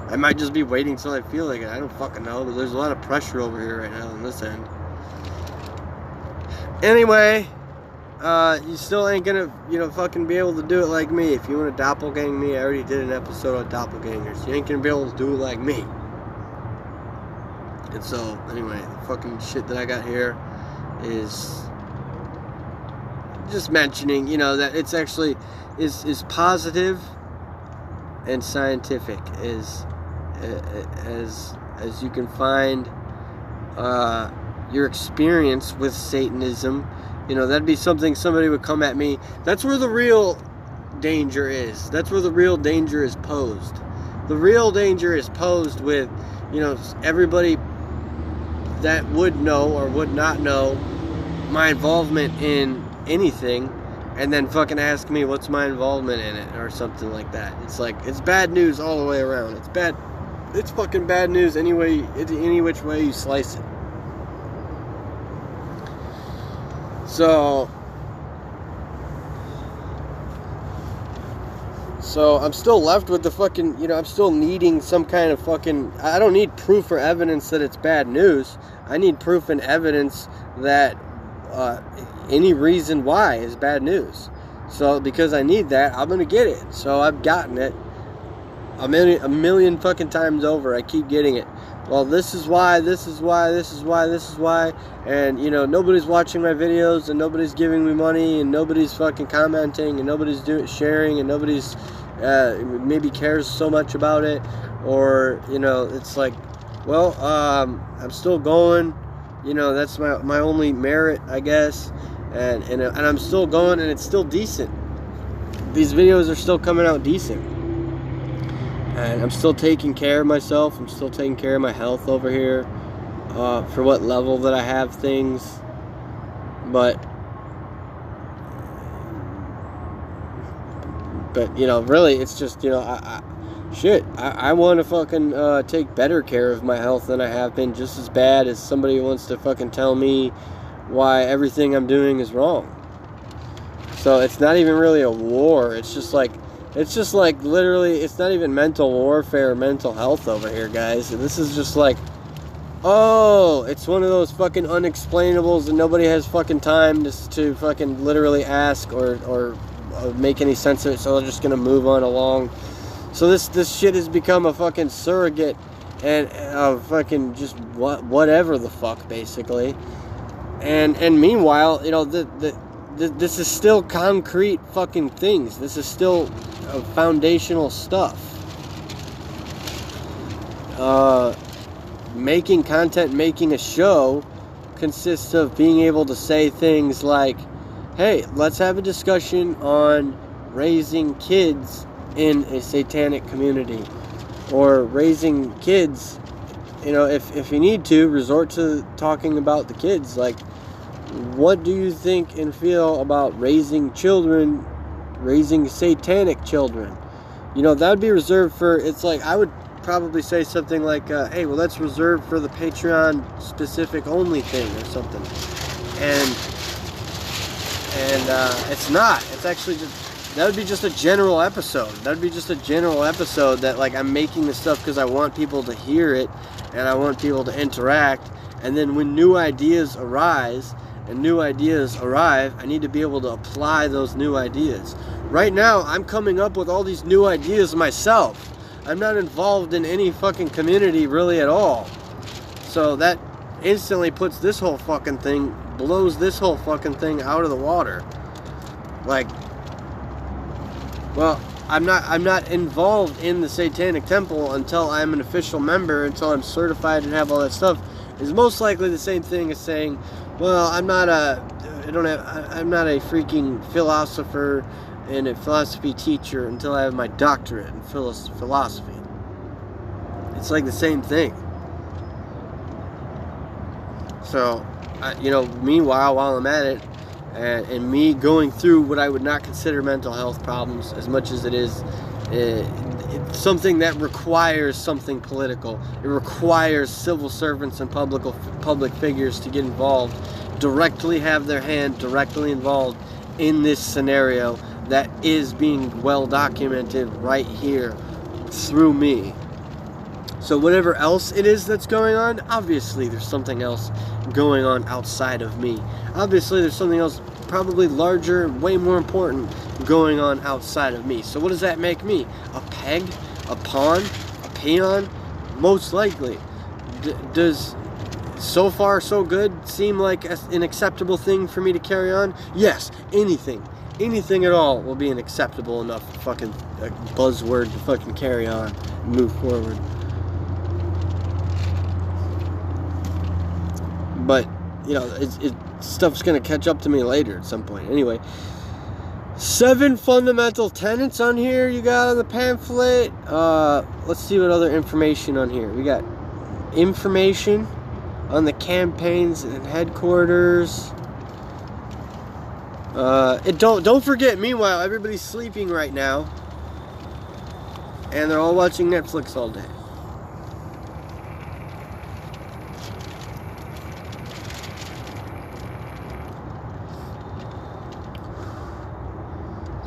I might just be waiting until I feel like it. I don't fucking know, but there's a lot of pressure over here right now on this end. Anyway, you still ain't gonna, you know, fucking be able to do it like me. If you want to doppelgang me, I already did an episode on doppelgangers. You ain't gonna be able to do it like me. And so, anyway, the fucking shit that I got here is just mentioning, you know, that it's actually is positive and scientific as you can find your experience with Satanism. You know, that'd be something somebody would come at me. That's where the real danger is. That's where the real danger is posed. The real danger is posed with, you know, everybody that would know or would not know my involvement in anything, and then fucking ask me what's my involvement in it or something like that. It's like, it's bad news all the way around. It's bad. It's fucking bad news any which way you slice it. So I'm still left with the fucking, you know, I'm still needing some kind of fucking, I don't need proof or evidence that it's bad news. I need proof and evidence that any reason why is bad news. So because I need that, I'm going to get it. So I've gotten it a million fucking times over. I keep getting it. Well, this is why, this is why, this is why, this is why. And, you know, nobody's watching my videos, and nobody's giving me money, and nobody's fucking commenting, and nobody's sharing, and nobody's maybe cares so much about it. Or, you know, it's like, well, I'm still going. You know, that's my only merit, I guess. And I'm still going, and it's still decent. These videos are still coming out decent. And I'm still taking care of myself. I'm still taking care of my health over here. For what level that I have things. But you know, really, it's just, you know, I want to fucking take better care of my health than I have been, just as bad as somebody wants to fucking tell me why everything I'm doing is wrong. So it's not even really a war. It's just like literally, it's not even mental warfare or mental health over here, guys. This is just like, oh, it's one of those fucking unexplainables that nobody has fucking time to fucking literally ask or make any sense of it, so they're just gonna move on along. So this shit has become a fucking surrogate and fucking just whatever the fuck, basically. And meanwhile, you know, this is still concrete fucking things. This is still foundational stuff. Making content, making a show consists of being able to say things like, hey, let's have a discussion on raising kids in a satanic community, or raising kids, you know, if you need to resort to talking about the kids. Like, what do you think and feel about raising children, raising satanic children? You know, that would be reserved for, it's like, I would probably say something like, hey, well, that's reserved for the Patreon specific only thing or something. And it's not. It's actually just, that would be just a general episode. That would be just a general episode that, like, I'm making this stuff because I want people to hear it and I want people to interact. And then when new ideas arise and new ideas arrive, I need to be able to apply those new ideas. Right now, I'm coming up with all these new ideas myself. I'm not involved in any fucking community really at all. So that instantly puts this whole fucking thing, blows this whole fucking thing out of the water. Like, well, I'm not involved in the Satanic Temple until I'm an official member, until I'm certified and have all that stuff. Is most likely the same thing as saying, well, I'm not a freaking philosopher and a philosophy teacher until I have my doctorate in philosophy. It's like the same thing. So, you know, meanwhile, while I'm at it, and me going through what I would not consider mental health problems, as much as it is it's something that requires something political. It requires civil servants and public figures to get involved, directly have their hand directly involved in this scenario that is being well documented right here through me. So whatever else it is that's going on, obviously there's something else going on outside of me. Obviously there's something else probably larger, way more important going on outside of me. So what does that make me? A peg? A pawn? A peon? Most likely. Does so far so good seem like an acceptable thing for me to carry on? Yes, anything at all will be an acceptable enough fucking buzzword to fucking carry on and move forward. But, you know, stuff's going to catch up to me later at some point. Anyway, 7 fundamental tenets on here you got on the pamphlet. Let's see what other information on here. We got information on the campaigns and headquarters. Don't forget, meanwhile, everybody's sleeping right now. And they're all watching Netflix all day.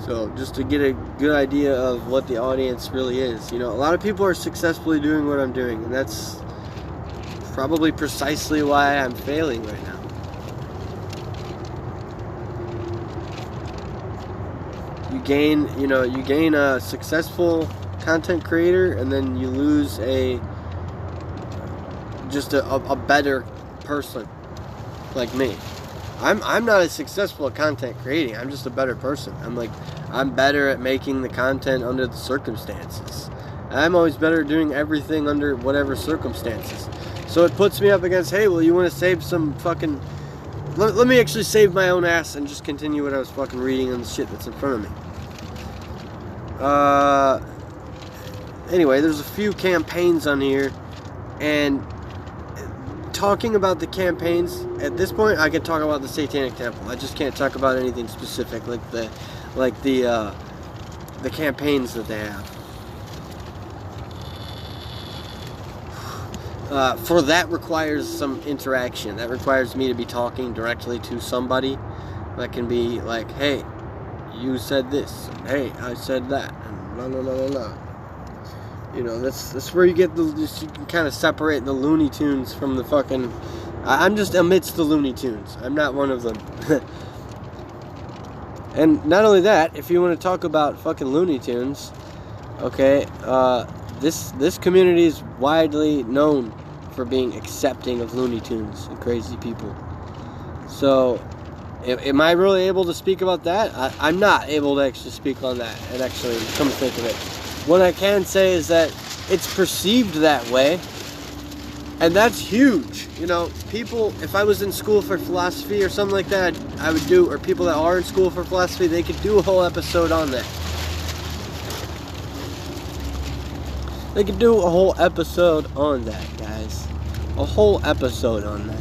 So just to get a good idea of what the audience really is. You know, a lot of people are successfully doing what I'm doing, and that's probably precisely why I'm failing right now. You gain a successful content creator, and then you lose a better person like me. I'm not as successful at content creating. I'm just a better person. I'm better at making the content under the circumstances. I'm always better at doing everything under whatever circumstances. So it puts me up against, hey, well, you want to save some fucking... Let me actually save my own ass and just continue what I was fucking reading on the shit that's in front of me. Anyway, there's a few campaigns on here, and talking about the campaigns, at this point, I can talk about the Satanic Temple. I just can't talk about anything specific, like the campaigns that they have. For that requires some interaction. That requires me to be talking directly to somebody. That can be like, hey, you said this, and hey, I said that, and blah, blah, blah, blah, blah. You know, that's where you get you can kind of separate the Looney Tunes from the fucking... I'm just amidst the Looney Tunes. I'm not one of them. And not only that, if you want to talk about fucking Looney Tunes, okay, this community is widely known for being accepting of Looney Tunes and crazy people. So, am I really able to speak about that? I'm not able to actually speak on that, and actually, come to think of it. What I can say is that it's perceived that way, and that's huge. You know, people, if I was in school for philosophy or something like that, I would do, or people that are in school for philosophy, they could do a whole episode on that. They could do a whole episode on that, guys. A whole episode on that.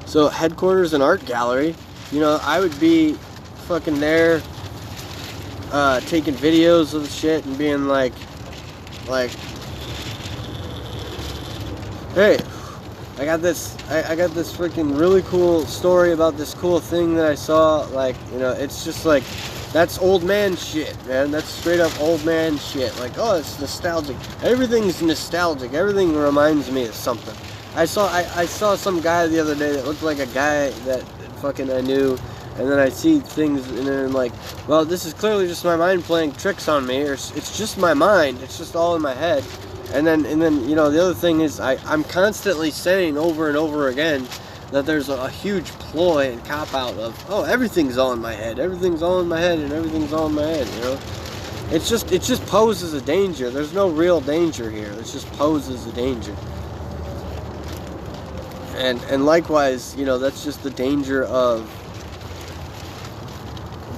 So, headquarters and art gallery, you know, I would be fucking there, taking videos of the shit and being like, hey, I got this freaking really cool story about this cool thing that I saw. Like, you know, it's just like, that's old man shit, man. That's straight up old man shit. Like, oh, it's nostalgic. Everything's nostalgic. Everything reminds me of something. I saw some guy the other day that looked like a guy that fucking I knew, and then I see things and then I'm like, well, this is clearly just my mind playing tricks on me, or it's just my mind. It's just all in my head. And then you know, the other thing is I'm constantly saying over and over again that there's a huge ploy and cop out of, oh, everything's all in my head. Everything's all in my head, and everything's all in my head. You know, it just poses a danger. There's no real danger here. It just poses a danger. And likewise, you know, that's just the danger of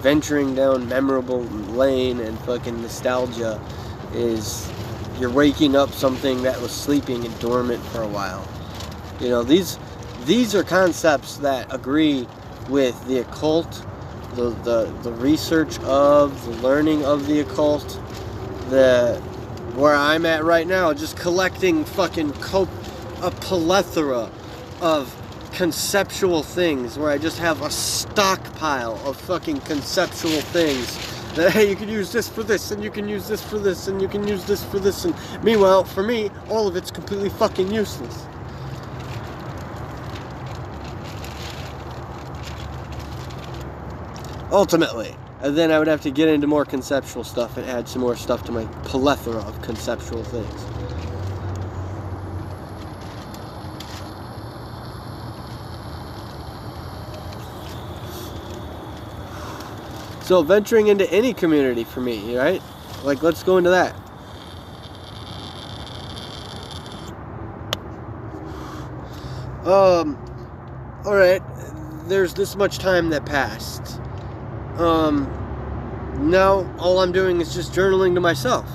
venturing down memorable lane and fucking nostalgia, is you're waking up something that was sleeping and dormant for a while. You know, these are concepts that agree with the occult, the research of, the learning of the occult, where I'm at right now, just collecting fucking a plethora of conceptual things, where I just have a stockpile of fucking conceptual things that, hey, you can use this for this, and you can use this for this, and you can use this for this, and meanwhile, for me, all of it's completely fucking useless. Ultimately. And then I would have to get into more conceptual stuff and add some more stuff to my plethora of conceptual things. So venturing into any community for me, right? Like, let's go into that. Alright, there's this much time that passed. Now all I'm doing is just journaling to myself.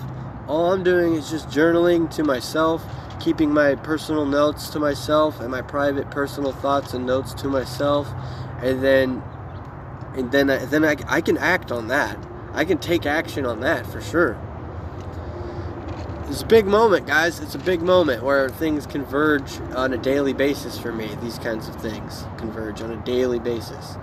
All I'm doing is just journaling to myself, keeping my personal notes to myself and my private personal thoughts and notes to myself, and then I can act on that. I can take action on that for sure. It's a big moment, guys. It's a big moment where things converge on a daily basis for me. These kinds of things converge on a daily basis.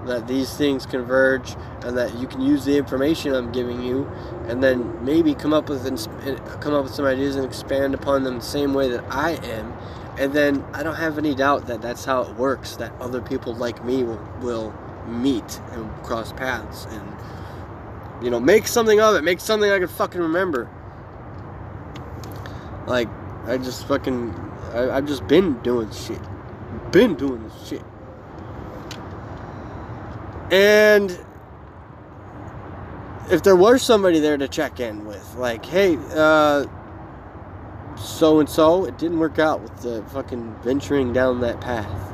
That these things converge, and that you can use the information I'm giving you, and then maybe come up with some ideas and expand upon them the same way that I am. And then I don't have any doubt that that's how it works. That other people like me will meet and cross paths, and make something of it. Make something I can fucking remember. Like, I've just been doing shit. Been doing this shit. And if there was somebody there to check in with, like, hey, so-and-so, it didn't work out with the fucking venturing down that path.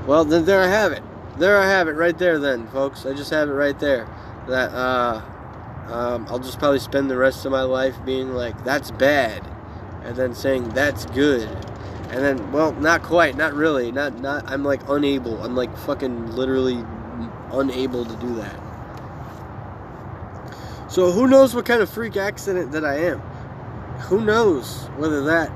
Well, then there I have it. There I have it right there then, folks. I just have it right there. That, I'll just probably spend the rest of my life being like, that's bad. And then saying, that's good. And then, well, not quite, not really. Not, I'm like unable. I'm like fucking literally unable to do that. So who knows what kind of freak accident that I am? Who knows whether that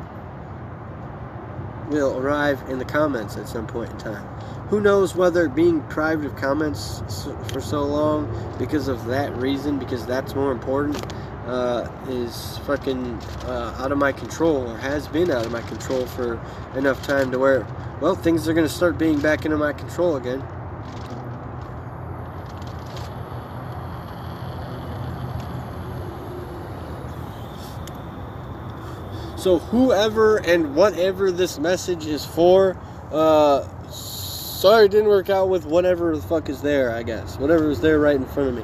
will arrive in the comments at some point in time? Who knows whether being deprived of comments for so long because of that reason, because that's more important, is fucking out of my control, or has been out of my control for enough time to where, well, things are going to start being back into my control again. So whoever and whatever this message is for, sorry it didn't work out with whatever the fuck is there, I guess. Whatever is there right in front of me.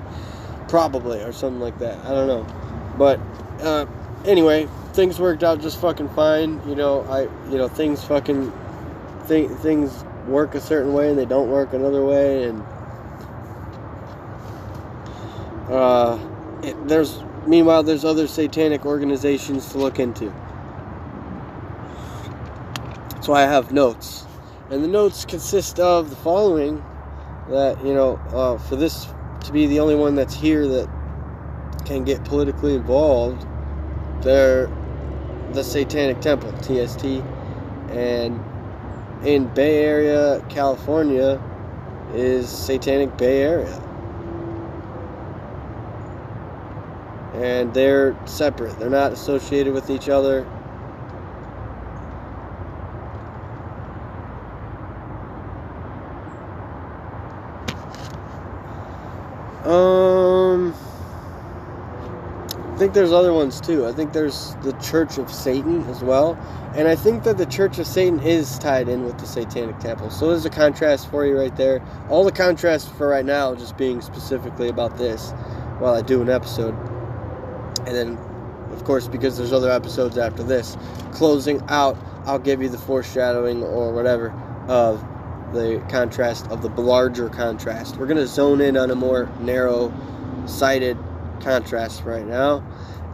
Probably, or something like that. I don't know. But, anyway, things worked out just fucking fine. Things fucking, things work a certain way and they don't work another way, and, meanwhile, there's other satanic organizations to look into. So I have notes, and the notes consist of the following, that, for this to be the only one that's here that can get politically involved, they're the Satanic Temple, TST, and in Bay Area, California, is Satanic Bay Area. And they're separate. They're not associated with each other. I think there's other ones too. I think there's the Church of Satan as well. And I think that the Church of Satan is tied in with the Satanic Temple. So there's a contrast for you right there. All the contrast for right now just being specifically about this while I do an episode. And then, of course, because there's other episodes after this, closing out, I'll give you the foreshadowing or whatever of the contrast of the larger contrast. We're going to zone in on a more narrow-sighted contrast right now,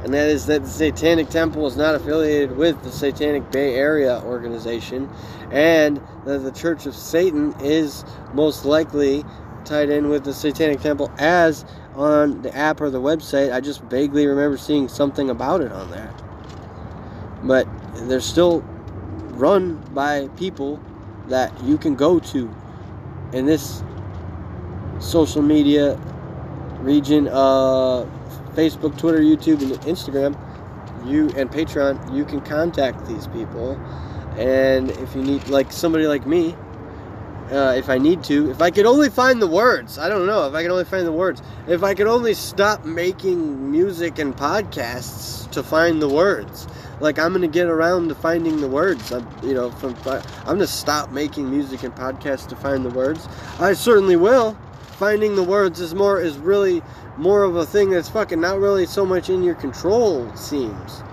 and that is that the Satanic Temple is not affiliated with the Satanic Bay Area organization, and that the Church of Satan is most likely tied in with the Satanic Temple, as on the app or the website. I just vaguely remember seeing something about it on there. But they're still run by people that you can go to in this social media region, Facebook, Twitter, YouTube, and Instagram, and Patreon. You can contact these people, and if you need, like somebody like me, if I need to, if I could only find the words, I don't know, if I could only find the words, if I could only stop making music and podcasts to find the words, like I'm gonna get around to finding the words. I'm gonna stop making music and podcasts to find the words. I certainly will. Finding the words is really more of a thing that's fucking not really so much in your control, it seems.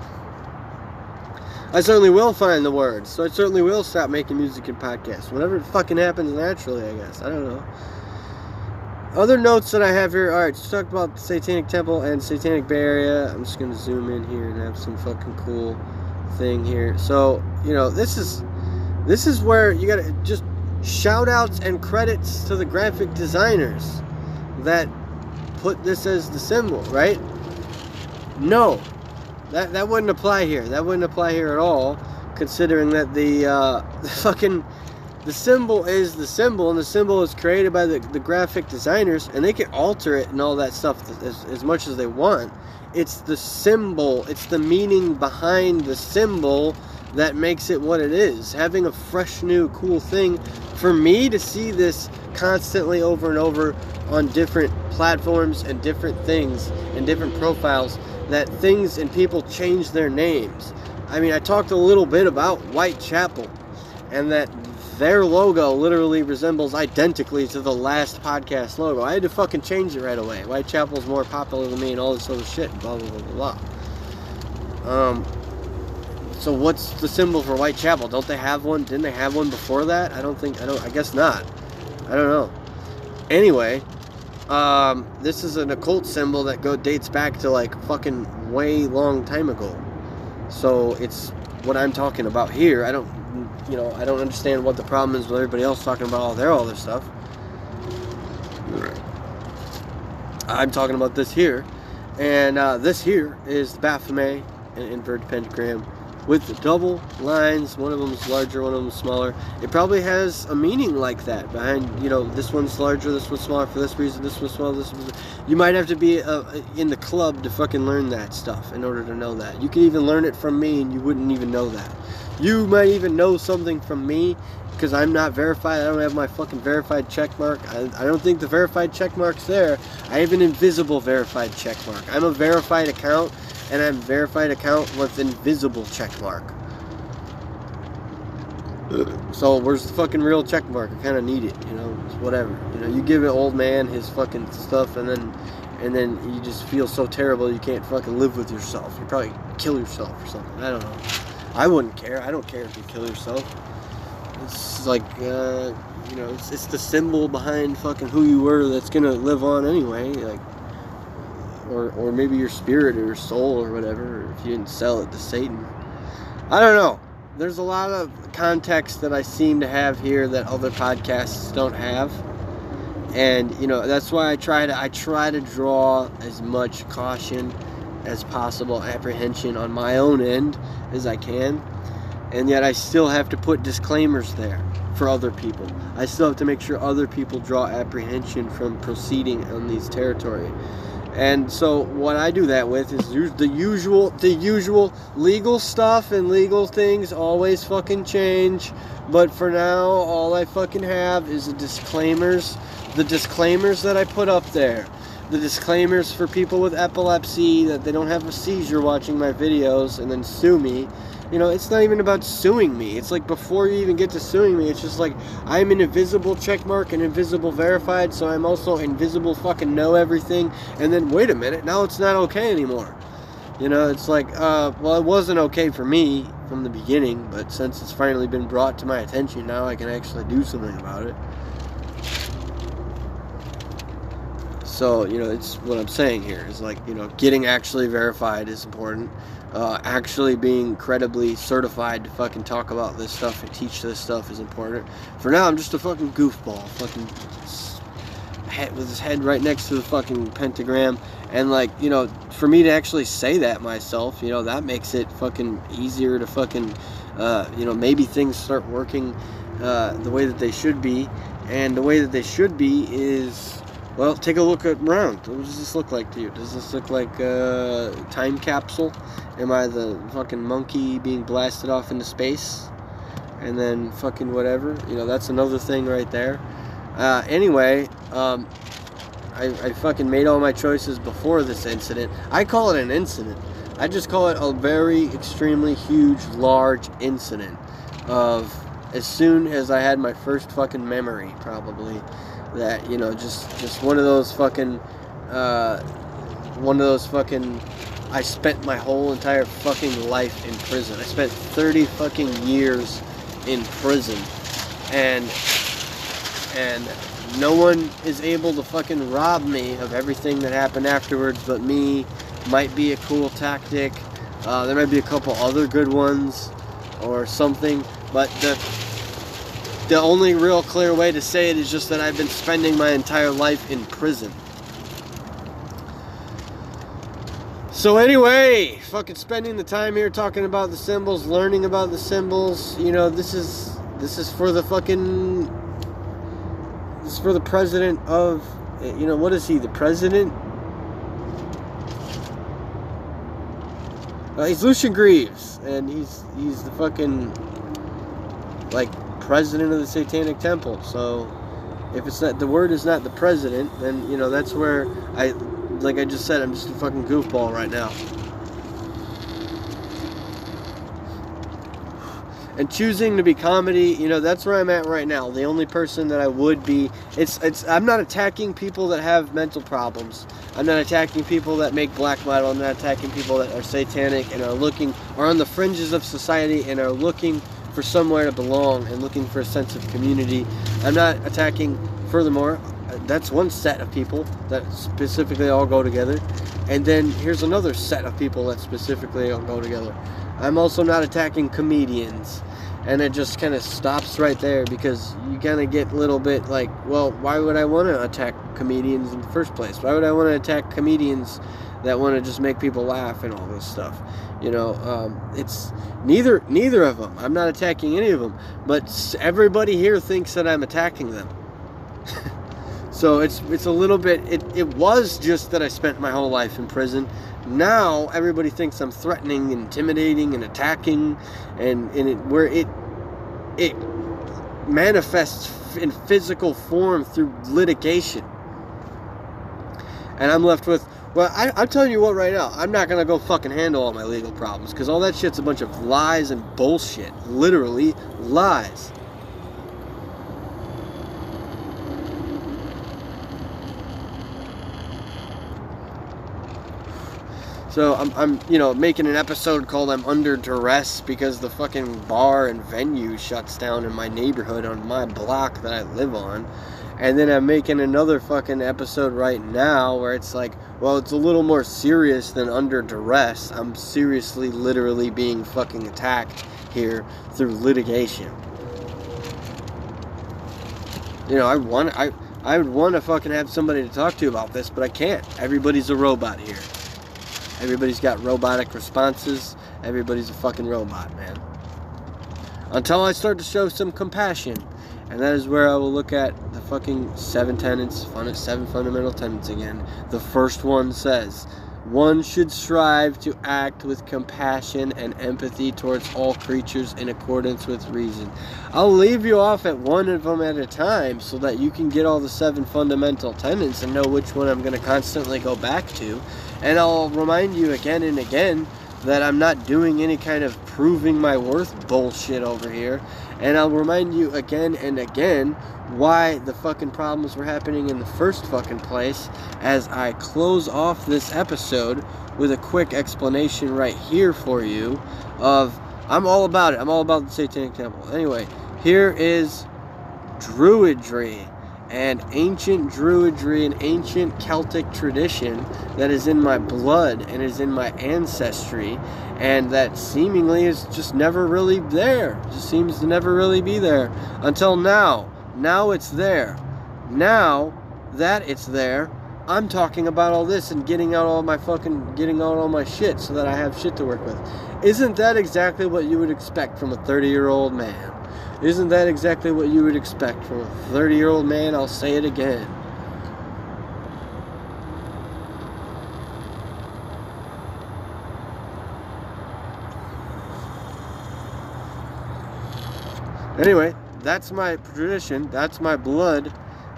I certainly will find the words, so I certainly will stop making music and podcasts. Whatever fucking happens naturally, I guess. I don't know. Other notes that I have here. Alright, just talked about the Satanic Temple and Satanic Bay Area. I'm just going to zoom in here and have some fucking cool thing here. So, this is where you got to just shout outs and credits to the graphic designers that put this as the symbol, right? No. That wouldn't apply here. That wouldn't apply here at all, considering that the symbol is the symbol, and the symbol is created by the graphic designers, and they can alter it and all that stuff as much as they want. It's the symbol, it's the meaning behind the symbol that makes it what it is. Having a fresh, new, cool thing, for me to see this constantly over and over on different platforms and different things and different profiles, that things and people change their names. I mean, I talked a little bit about Whitechapel, and that their logo literally resembles identically to the last podcast logo. I had to fucking change it right away. Whitechapel's more popular than me and all this other shit, blah, blah, blah, blah, blah. So what's the symbol for Whitechapel? Don't they have one? Didn't they have one before that? I guess not. I don't know. Anyway, this is an occult symbol that dates back to like fucking way long time ago. So it's what I'm talking about here. I don't understand what the problem is with everybody else talking about all their stuff. I'm talking about this here. And this here is the Baphomet, an inverted pentagram with the double lines. One of them is larger, one of them is smaller. It probably has a meaning like that behind, this one's larger, this one's smaller for this reason, this one's smaller, this one's... You might have to be in the club to fucking learn that stuff in order to know that. You can even learn it from me and you wouldn't even know that. You might even know something from me because I'm not verified. I don't have my fucking verified check mark. I don't think the verified check mark's there. I have an invisible verified check mark. I'm a verified account, and I'm a verified account with invisible check mark. So where's the fucking real check mark? I kind of need it, it's whatever. You give an old man his fucking stuff, and then you just feel so terrible you can't fucking live with yourself. You probably kill yourself or something. I don't know. I wouldn't care. I don't care if you kill yourself. It's like, it's the symbol behind fucking who you were that's gonna live on anyway. Like, or maybe your spirit or your soul or whatever. If you didn't sell it to Satan, I don't know. There's a lot of context that I seem to have here that other podcasts don't have, and that's why I try to draw as much caution as possible, apprehension on my own end as I can, and yet I still have to put disclaimers there for other people. I still have to make sure other people draw apprehension from proceeding on these territory. And so what I do that with is the usual legal stuff, and legal things always fucking change. But for now, all I fucking have is the disclaimers that I put up there. The disclaimers for people with epilepsy, that they don't have a seizure watching my videos and then sue me. It's not even about suing me. It's like before you even get to suing me, it's just like I'm an invisible checkmark and invisible verified, so I'm also invisible fucking know everything. And then wait a minute, now it's not okay anymore. It's like, well, it wasn't okay for me from the beginning, but since it's finally been brought to my attention, now I can actually do something about it. So, it's what I'm saying here is like, getting actually verified is important. Actually being credibly certified to fucking talk about this stuff and teach this stuff is important. For now, I'm just a fucking goofball, fucking head with his head right next to the fucking pentagram. And like, for me to actually say that myself, that makes it fucking easier to fucking, maybe things start working the way that they should be. And the way that they should be is... Well, take a look around. What does this look like to you? Does this look like a time capsule? Am I the fucking monkey being blasted off into space? And then fucking whatever. That's another thing right there. Anyway, I fucking made all my choices before this incident. I call it an incident. I just call it a very extremely huge, large incident of as soon as I had my first fucking memory, probably. That, just one of those fucking, I spent my whole entire fucking life in prison. I spent 30 fucking years in prison, and no one is able to fucking rob me of everything that happened afterwards but me. Might be a cool tactic, there might be a couple other good ones, or something, but the only real clear way to say it is just that I've been spending my entire life in prison. So anyway, fucking spending the time here talking about the symbols, learning about the symbols. You know, this is for the fucking... This is for the president of... You know, what is he? The president? He's Lucian Greaves, and he's the fucking, like, president of the Satanic Temple. So if it's not, the word is not the president, then, you know, that's where like I just said, I'm just a fucking goofball right now. And choosing to be comedy, you know, that's where I'm at right now. The only person that I would be, I'm not attacking people that have mental problems. I'm not attacking people that make black metal. I'm not attacking people that are satanic and are on the fringes of society and are looking for somewhere to belong and looking for a sense of community. I'm not attacking, furthermore, that's one set of people that specifically all go together. And then here's another set of people that specifically all go together. I'm also not attacking comedians. And it just kind of stops right there, because you kind of get a little bit like, well, why would I want to attack comedians in the first place? Why would I want to attack comedians that want to just make people laugh and all this stuff? You know, it's neither of them. I'm not attacking any of them, but everybody here thinks that I'm attacking them. So it's a little bit, it was just that I spent my whole life in prison. Now everybody thinks I'm threatening, intimidating, and attacking, and it manifests in physical form through litigation. And I'm left with, well, I'm telling you what right now, I'm not going to go fucking handle all my legal problems, because all that shit's a bunch of lies and bullshit. Literally lies. So I'm you know, making an episode called I'm Under Duress because the fucking bar and venue shuts down in my neighborhood on my block that I live on. And then I'm making another fucking episode right now where it's like, well, it's a little more serious than Under Duress. I'm seriously, literally being fucking attacked here through litigation. You know, I would want to fucking have somebody to talk to about this, but I can't. Everybody's a robot here. Everybody's got robotic responses. Everybody's a fucking robot, man. Until I start to show some compassion. And that is where I will look at the fucking 7 fundamental tenets again. The first one says, one should strive to act with compassion and empathy towards all creatures in accordance with reason. I'll leave you off at one of them at a time so that you can get all the 7 fundamental tenets and know which one I'm going to constantly go back to. And I'll remind you again and again that I'm not doing any kind of proving my worth bullshit over here. And I'll remind you again and again why the fucking problems were happening in the first fucking place as I close off this episode with a quick explanation right here for you of, I'm all about it. I'm all about the Satanic Temple. Anyway, here is Druidry. And ancient Druidry and ancient Celtic tradition that is in my blood and is in my ancestry, and that seemingly is just never really there. Just seems to never really be there until now. Now it's there. Now that it's there, I'm talking about all this and getting out all my shit so that I have shit to work with. Isn't that exactly what you would expect from a 30-year-old man? Isn't that exactly what you would expect from a 30-year-old man? I'll say it again. Anyway, that's my tradition, that's my blood,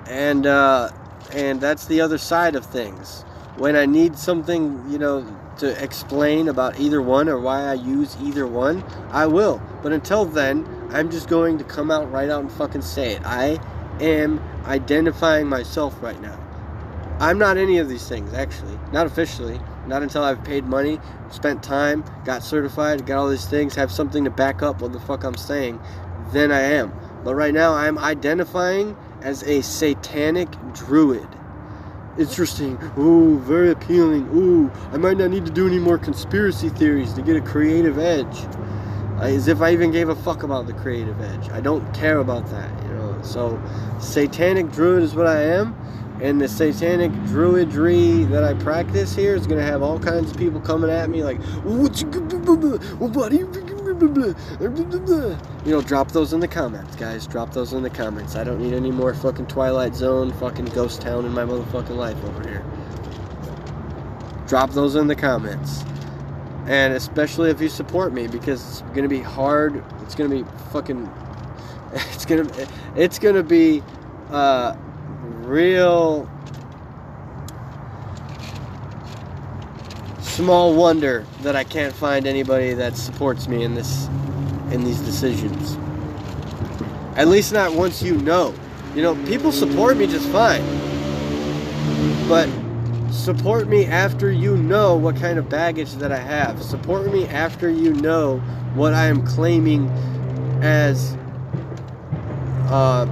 and that's the other side of things. When I need something, you know, to explain about either one or why I use either one, I will. But until then, I'm just going to come out right out and fucking say it. I am identifying myself right now. I'm not any of these things, actually. Not officially. Not until I've paid money, spent time, got certified, got all these things, have something to back up what the fuck I'm saying, then I am. But right now, I'm identifying as a satanic druid. Interesting. Ooh, very appealing. Ooh, I might not need to do any more conspiracy theories to get a creative edge. As if I even gave a fuck about the creative edge. I don't care about that, you know. So, satanic druid is what I am. And the satanic druidry that I practice here is going to have all kinds of people coming at me like, you know, drop those in the comments, guys. Drop those in the comments. I don't need any more fucking Twilight Zone, fucking ghost town in my motherfucking life over here. Drop those in the comments. And especially if you support me, because it's going to be hard. It's going to be fucking... It's going to be... real small wonder that I can't find anybody that supports me in these decisions. At least not once you know. You know, people support me just fine. But support me after you know what kind of baggage that I have. Support me after you know what I am claiming as how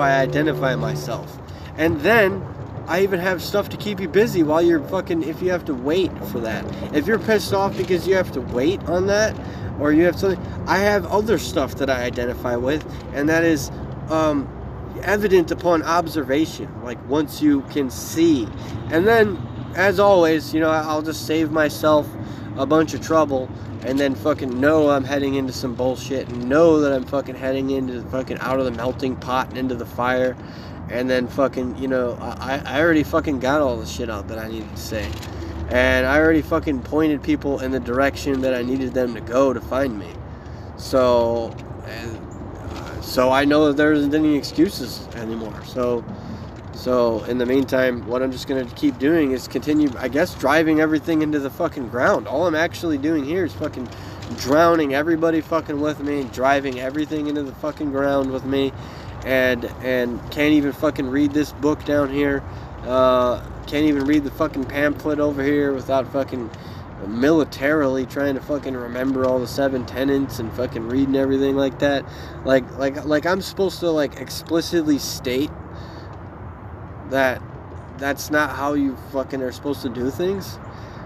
I identify myself. And then I even have stuff to keep you busy while you're fucking, if you have to wait for that. If you're pissed off because you have to wait on that, or you have something, I have other stuff that I identify with, and that is evident upon observation, like once you can see. And then, as always, you know, I'll just save myself a bunch of trouble, and then fucking know I'm heading into some bullshit, and know that I'm fucking heading into fucking out of the melting pot and into the fire, and then fucking, you know, I already fucking got all the shit out that I needed to say, and I already fucking pointed people in the direction that I needed them to go to find me. So I know that there isn't any excuses anymore. So in the meantime, what I'm just going to keep doing is continue, I guess, driving everything into the fucking ground. All I'm actually doing here is fucking drowning everybody fucking with me, driving everything into the fucking ground with me, and can't even fucking read this book down here. Can't even read the fucking pamphlet over here without fucking militarily trying to fucking remember all the 7 tenets and fucking reading everything like that. Like I'm supposed to like explicitly state that that's not how you fucking are supposed to do things.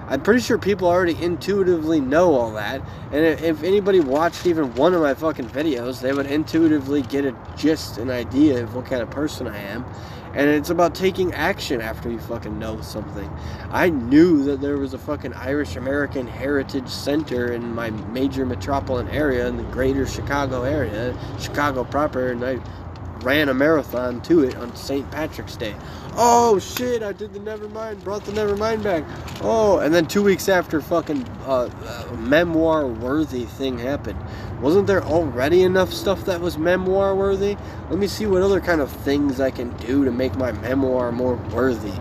I'm pretty sure people already intuitively know all that, and if anybody watched even one of my fucking videos, they would intuitively get a gist, an idea of what kind of person I am. And it's about taking action after you fucking know something. I knew that there was a fucking Irish American Heritage Center in my major metropolitan area, in the greater Chicago area, Chicago proper, and I ran a marathon to it on St. Patrick's Day. Oh shit, I did the Nevermind, brought the Nevermind back. Oh, and then 2 weeks after fucking memoir worthy thing happened. Wasn't there already enough stuff that was memoir worthy? Let me see what other kind of things I can do to make my memoir more worthy.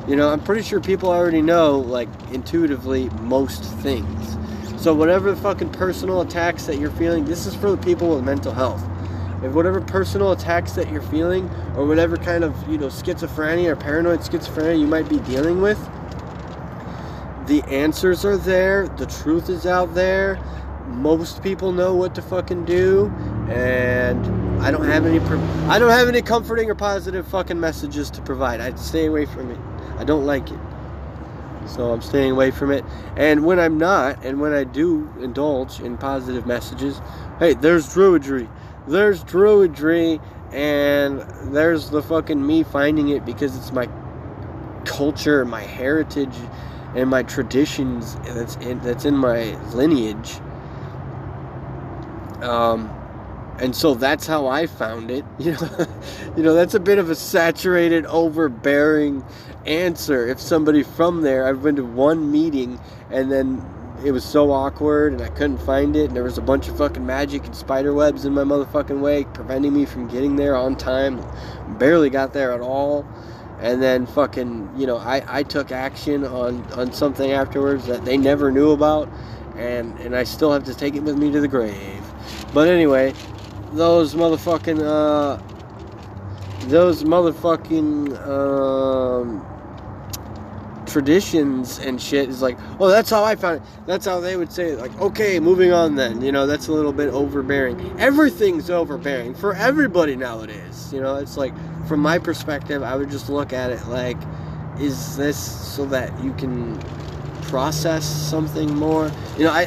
You know, I'm pretty sure people already know, like, intuitively most things. So whatever fucking personal attacks that you're feeling, this is for the people with mental health. If whatever personal attacks that you're feeling, or whatever kind of, you know, schizophrenia or paranoid schizophrenia you might be dealing with, the answers are there, the truth is out there, most people know what to fucking do, and I don't have any comforting or positive fucking messages to provide. I'd stay away from it. I don't like it. So I'm staying away from it. And when I'm not, and when I do indulge in positive messages, hey, there's druidry. There's druidry, and there's the fucking me finding it because it's my culture, my heritage, and my traditions that's in my lineage. And so that's how I found it. You know, that's a bit of a saturated, overbearing answer. If somebody from there, I've been to one meeting, and then it was so awkward, and I couldn't find it, and there was a bunch of fucking magic and spider webs in my motherfucking way, preventing me from getting there on time. Barely got there at all. And then fucking, you know, I took action on something afterwards that they never knew about, and I still have to take it with me to the grave. But anyway, those motherfucking traditions and shit is like, oh, that's how I found it. That's how they would say it. Like, okay, moving on then. You know, that's a little bit overbearing. Everything's overbearing for everybody nowadays. You know, it's like, from my perspective, I would just look at it like, is this so that you can process something more? You know,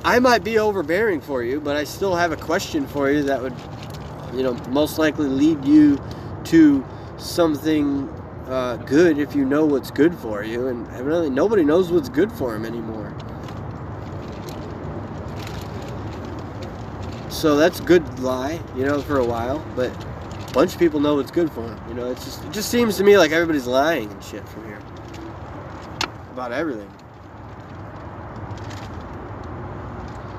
I might be overbearing for you, but I still have a question for you that would, you know, most likely lead you to something good if you know what's good for you, and evidently nobody knows what's good for them anymore. So that's a good lie, for a while, but a bunch of people know what's good for them. It just seems to me like everybody's lying and shit from here about everything.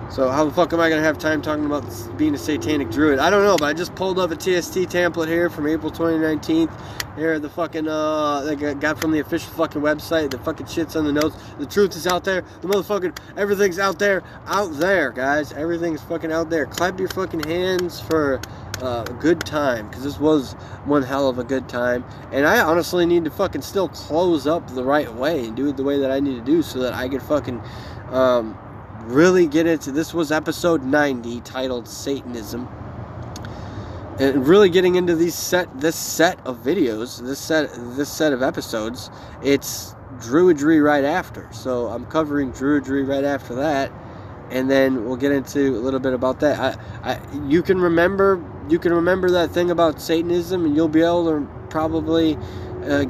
So how the fuck am I going to have time talking about being a satanic druid? I don't know, but I just pulled up a TST template here from April 2019. Here, the fucking, that I got from the official fucking website. The fucking shit's on the notes. The truth is out there. The motherfucking, everything's out there, guys. Everything's fucking out there. Clap your fucking hands for a good time, because this was one hell of a good time. And I honestly need to fucking still close up the right way and do it the way that I need to do so that I can fucking, really get into, this was episode 90 titled Satanism, and really getting into this set of videos, this set of episodes. It's Druidry right after, so I'm covering Druidry right after that, and then we'll get into a little bit about that. You can remember that thing about Satanism, and you'll be able to probably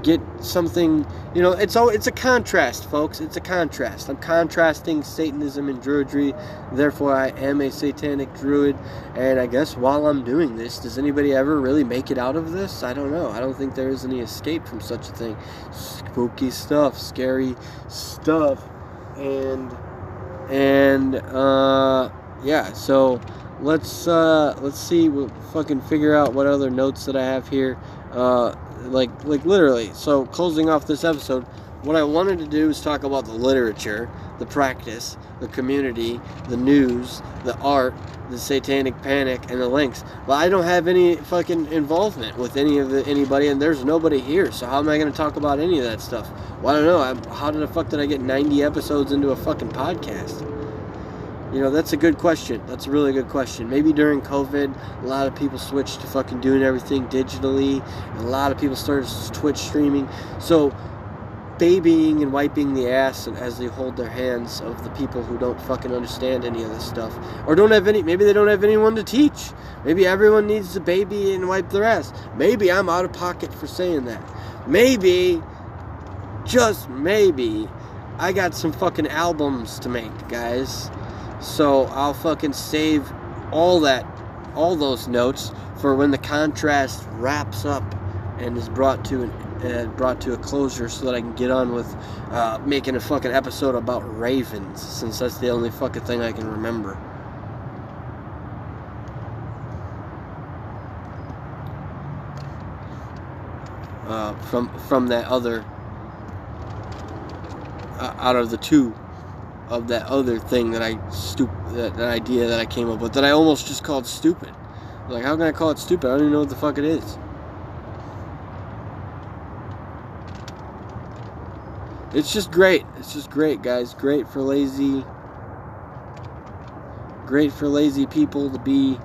get something, it's a contrast, folks. It's a contrast. I'm contrasting Satanism and Druidry, therefore I am a satanic druid. And I guess while I'm doing this, does anybody ever really make it out of this? I don't know. I don't think there is any escape from such a thing. Spooky stuff, scary stuff, and yeah, so let's see, we'll fucking figure out what other notes that I have here. Like literally, so closing off this episode, what I wanted to do is talk about the literature, the practice, the community, the news, the art, the satanic panic, and the links. But I don't have any fucking involvement with anybody, and there's nobody here, so how am I going to talk about any of that stuff? Well, I don't know. How the fuck did I get 90 episodes into a fucking podcast? That's a good question. That's a really good question. Maybe during COVID, a lot of people switched to fucking doing everything digitally, and a lot of people started Twitch streaming. So, babying and wiping the ass and as they hold their hands of the people who don't fucking understand any of this stuff, or maybe they don't have anyone to teach. Maybe everyone needs to baby and wipe their ass. Maybe I'm out of pocket for saying that. Maybe, just maybe, I got some fucking albums to make, guys. So I'll fucking save all those notes for when the contrast wraps up and is brought to a closure, so that I can get on with making a fucking episode about ravens, since that's the only fucking thing I can remember. From that other, out of the two of that other thing that that idea that I came up with, that I almost just called stupid. Like, how can I call it stupid? I don't even know what the fuck it is. It's just great. It's just great, guys. Great for lazy people to be.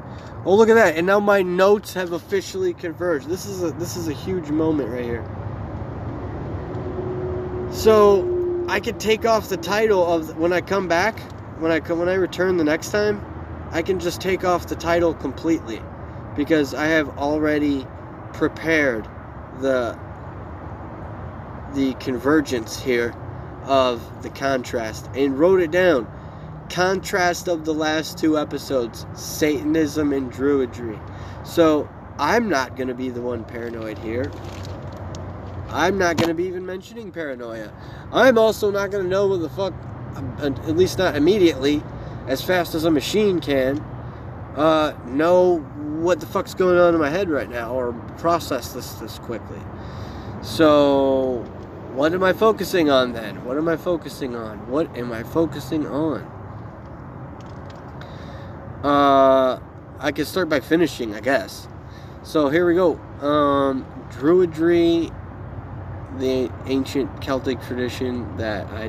Oh, look at that! And now my notes have officially converged. This is a huge moment right here. So I could take off the title of, when I come back, when I return the next time, I can just take off the title completely, because I have already prepared the convergence here of the contrast and wrote it down. Contrast of the last two episodes, Satanism and Druidry. So I'm not going to be the one paranoid here. I'm not going to be even mentioning paranoia. I'm also not going to know what the fuck, at least not immediately, as fast as a machine can, know what the fuck's going on in my head right now, or process this quickly. So, what am I focusing on then? What am I focusing on? I can start by finishing, I guess. So here we go. Druidry, the ancient Celtic tradition that I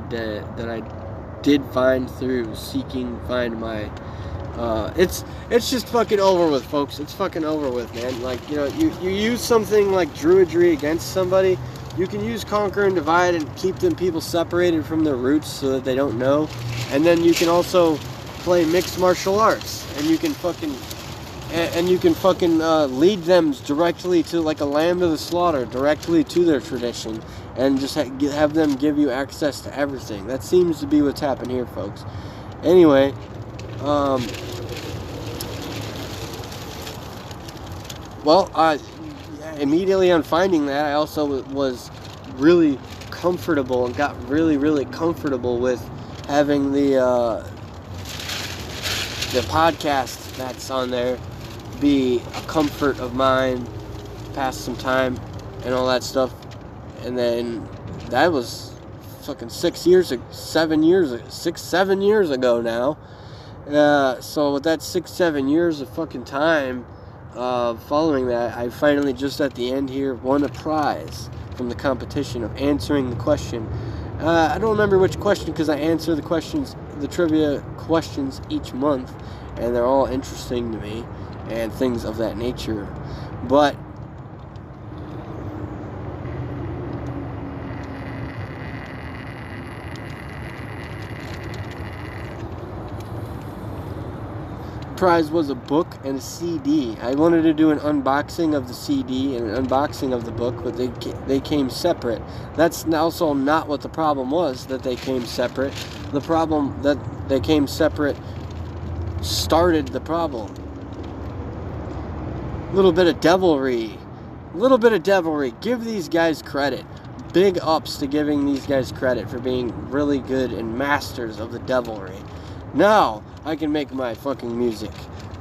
did find through find my. It's just fucking over with, folks. It's fucking over with, man. Like, you use something like Druidry against somebody. You can use conquer and divide and keep them people separated from their roots so that they don't know. And then you can also play mixed martial arts, and you can fucking and you can fucking lead them directly to, like a lamb to the slaughter, directly to their tradition, and just have them give you access to everything. That seems to be what's happened here, folks. Anyway, well, immediately on finding that, I also was really comfortable and got really, really comfortable with having the podcast that's on there be a comfort of mine, pass some time and all that stuff. And then that was fucking 7 years ago now. So with that 6-7 years of fucking time following that, I finally, just at the end here, won a prize from the competition of answering the question. I don't remember which question, because I answer the trivia questions each month, and they're all interesting to me and things of that nature. But prize was a book and a CD. I wanted to do an unboxing of the CD and an unboxing of the book, but they came separate. That's also not what the problem was, that they came separate. The problem that they came separate started the problem. A little bit of devilry. Give these guys credit. Big ups to giving these guys credit for being really good and masters of the devilry. Now I can make my fucking music.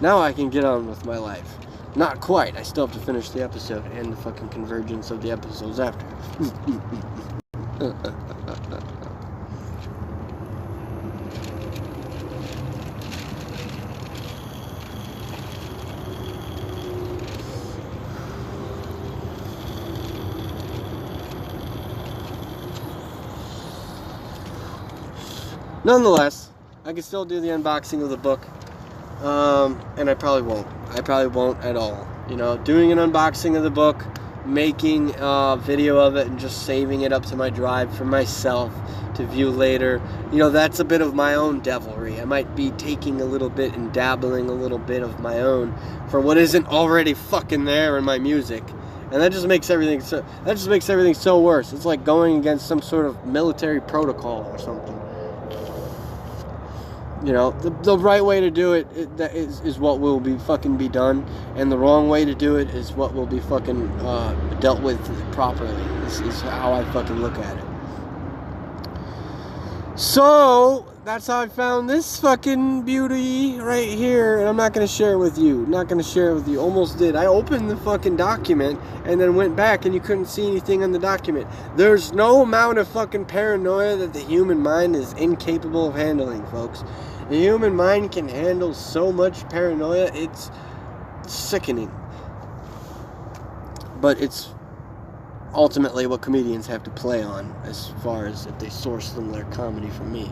Now I can get on with my life. Not quite. I still have to finish the episode and the fucking convergence of the episodes after. Nonetheless, I can still do the unboxing of the book, and I probably won't. I probably won't at all. You know, doing an unboxing of the book, making a video of it, and just saving it up to my drive for myself to view later. You know, that's a bit of my own devilry. I might be taking a little bit and dabbling a little bit of my own for what isn't already fucking there in my music. And that just makes everything so worse. It's like going against some sort of military protocol or something. You know, the right way to do it is what will be fucking be done, and the wrong way to do it is what will be fucking dealt with properly. This is how I fucking look at it. So that's how I found this fucking beauty right here, and I'm not gonna share it with you. Almost did. I opened the fucking document and then went back, and you couldn't see anything on the document. There's no amount of fucking paranoia that the human mind is incapable of handling, folks. The human mind can handle so much paranoia, it's sickening. But it's ultimately what comedians have to play on, as far as if they source their comedy from me.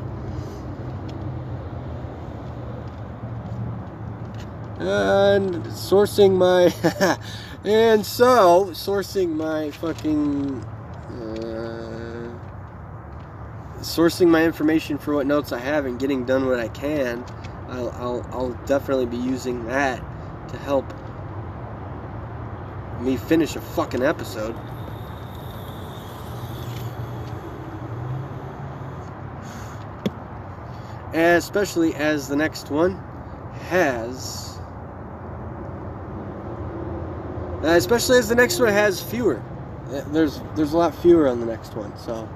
And sourcing my information for what notes I have and getting done what I can, I'll definitely be using that to help me finish a fucking episode. Especially as the next one has fewer. There's a lot fewer on the next one, so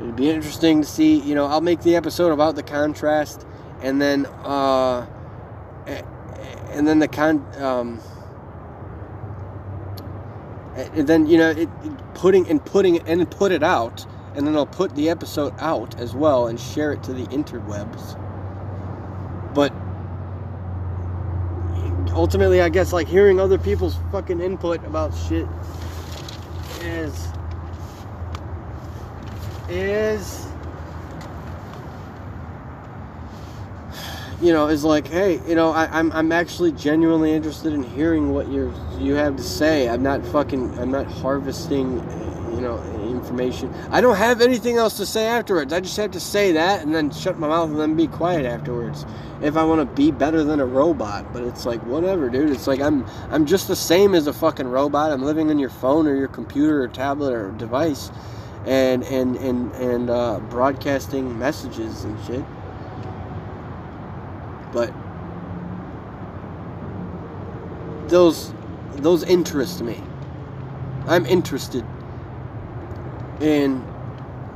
it'd be interesting to see. You know, I'll make the episode about the contrast, and then you know, put it out, and then I'll put the episode out as well and share it to the interwebs. But ultimately, I guess, like, hearing other people's fucking input about shit is you know, is like, hey, you know, I'm actually genuinely interested in hearing what you have to say. I'm not harvesting, information. I don't have anything else to say afterwards. I just have to say that and then shut my mouth and then be quiet afterwards. If I want to be better than a robot. But it's like, whatever, dude. It's like I'm just the same as a fucking robot. I'm living in your phone or your computer or tablet or device and broadcasting messages and shit. But those interest me. I'm interested in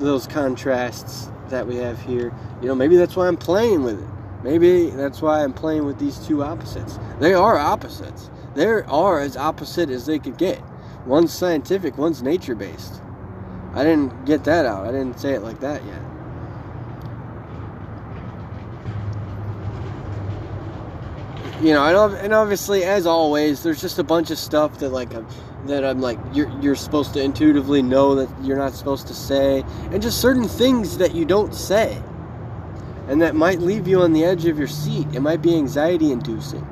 those contrasts that we have here. Maybe that's why I'm playing with it. Maybe that's why I'm playing with these two opposites. They are opposites. They are as opposite as they could get. One's scientific, one's nature-based. I didn't get that out. I didn't say it like that yet. And obviously, as always, there's just a bunch of stuff that I'm like, you're supposed to intuitively know that you're not supposed to say, and just certain things that you don't say, and that might leave you on the edge of your seat. It might be anxiety-inducing.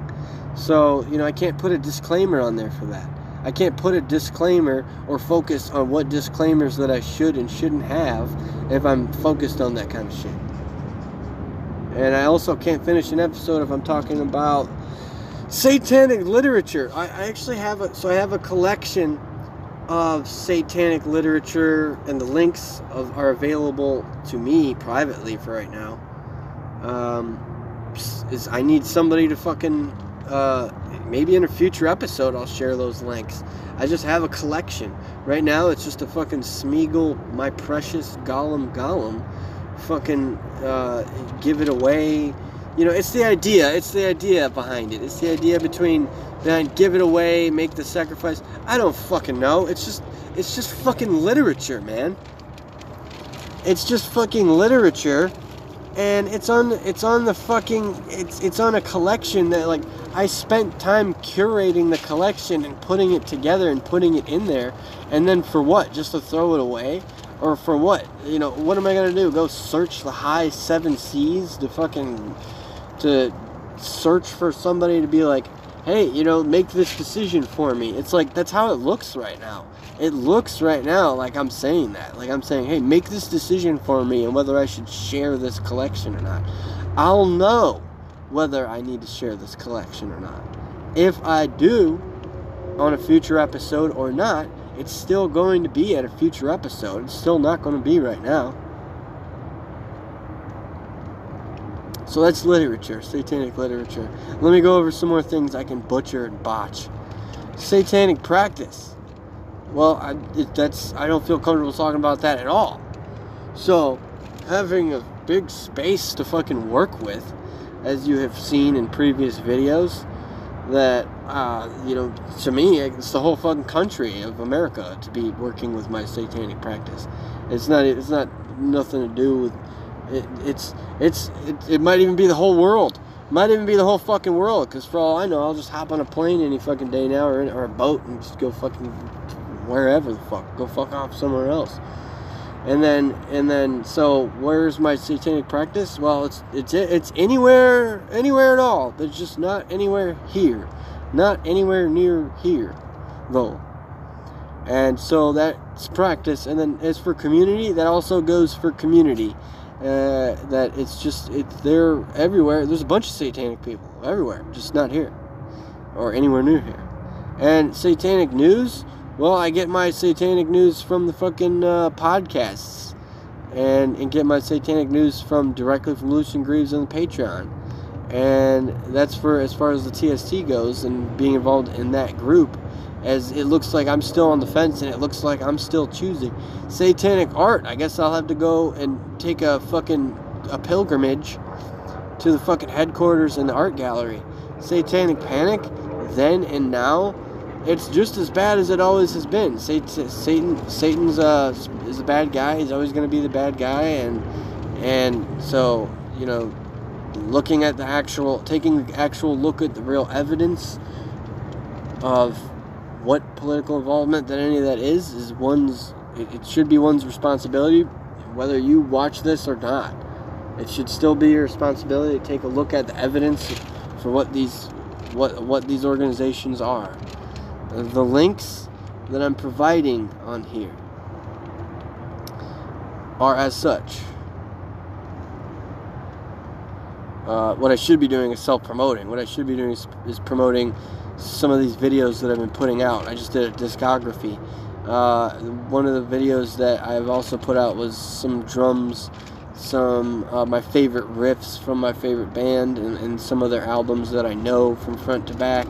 So, I can't put a disclaimer on there for that. I can't put a disclaimer or focus on what disclaimers that I should and shouldn't have if I'm focused on that kind of shit. And I also can't finish an episode if I'm talking about satanic literature. I actually have I have a collection of satanic literature, and the links are available to me privately for right now. I need somebody to fucking maybe in a future episode I'll share those links. I just have a collection. Right now it's just a fucking Smeagol, my precious Gollum, fucking give it away. It's the idea behind it. It's the idea between give it away, make the sacrifice. I don't fucking know. It's just fucking literature, man. It's just fucking literature, and it's on a collection that, I spent time curating the collection and putting it together and putting it in there, and then for what? Just to throw it away? Or for what? What am I going to do? Go search the high 7 seas to search for somebody to be like, hey, make this decision for me. It's like, that's how it looks right now. It looks right now like I'm saying that. Like I'm saying, hey, make this decision for me and whether I should share this collection or not. I'll know whether I need to share this collection or not. If I do on a future episode or not, it's still going to be at a future episode. It's still not going to be right now. So that's literature, satanic literature. Let me go over some more things I can butcher and botch. Satanic practice. Well, I don't feel comfortable talking about that at all. So, having a big space to fucking work with, as you have seen in previous videos, that, to me, it's the whole fucking country of America to be working with my satanic practice. It's not nothing to do with it might even be the whole world. It might even be the whole fucking world, because for all I know, I'll just hop on a plane any fucking day now, or a boat, and just go fucking wherever the fuck. Go fuck off somewhere else. And then, so where's my satanic practice? Well, it's anywhere at all. There's just not anywhere here. Not anywhere near here, though. And so that's practice. And then as for community, that also goes for community. That it's there everywhere. There's a bunch of satanic people everywhere, just not here. Or anywhere near here. And satanic news, well, I get my satanic news from the fucking podcasts. And get my satanic news directly from Lucian Greaves on the Patreon. And that's for as far as the TST goes, and being involved in that group, as it looks like I'm still on the fence, and it looks like I'm still choosing. Satanic art, I guess I'll have to go and take a pilgrimage to the fucking headquarters in the art gallery. Satanic panic, then and now, it's just as bad as it always has been. Satan's is a bad guy. He's always going to be the bad guy, and so, looking at taking the actual look at the real evidence of what political involvement that any of that is it should be one's responsibility, whether you watch this or not. It should still be your responsibility to take a look at the evidence for what these organizations are. The links that I'm providing on here are as such. What I should be doing is self-promoting. What I should be doing is promoting some of these videos that I've been putting out. I just did a discography. One of the videos that I've also put out was some drums, some my favorite riffs from my favorite band, and some of their albums that I know from front to back.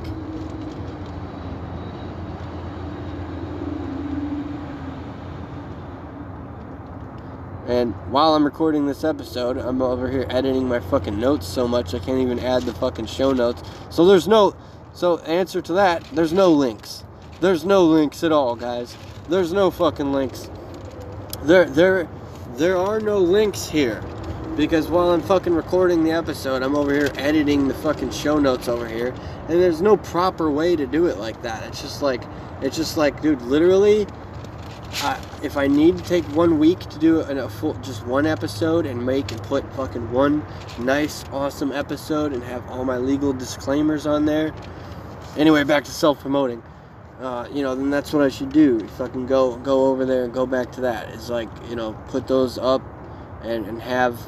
And while I'm recording this episode, I'm over here editing my fucking notes so much I can't even add the fucking show notes. So answer to that, there's no links. There's no links at all, guys. There's no fucking links. There are no links here. Because while I'm fucking recording the episode, I'm over here editing the fucking show notes over here. And there's no proper way to do it like that. It's just like, dude, literally, if I need to take 1 week to do a full, just one episode and put fucking one nice, awesome episode and have all my legal disclaimers on there. Anyway, back to self-promoting. Then that's what I should do. Fucking go over there and go back to that. It's like, put those up and have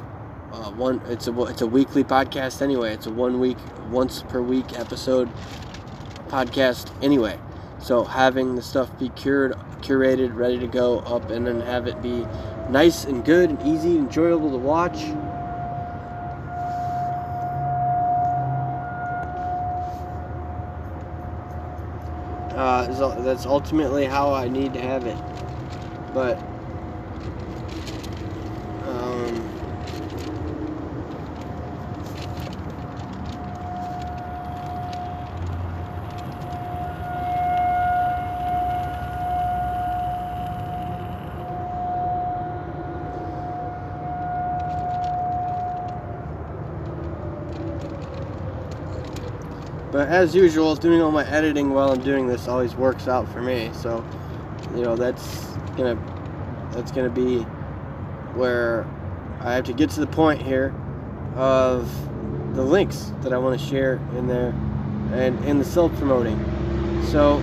one. It's a weekly podcast anyway. It's a once per week episode podcast anyway. So having the stuff be curated, ready to go up, and then have it be nice and good and easy, enjoyable to watch. That's ultimately how I need to have it. But as usual, doing all my editing while I'm doing this always works out for me. So, that's gonna be where I have to get to the point here of the links that I want to share in there and in the self-promoting. So,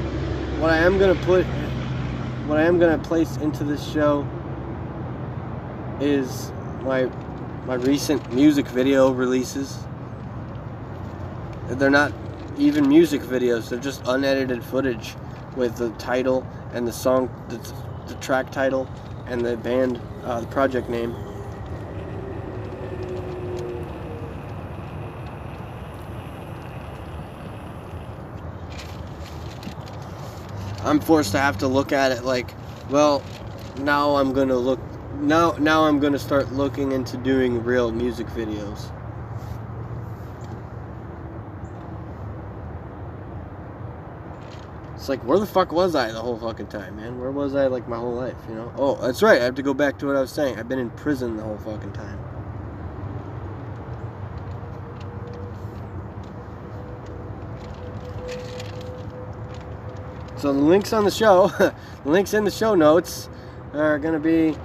what I am gonna place into this show is my recent music video releases. They're not even music videos, they're just unedited footage with the title and the song, the track title and the band, the project name. I'm forced to have to look at it like, well, now I'm gonna start looking into doing real music videos. It's like, where the fuck was I the whole fucking time, man? Where was I, like, my whole life, Oh, that's right, I have to go back to what I was saying. I've been in prison the whole fucking time. So the links on the show, the links in the show notes are going to be,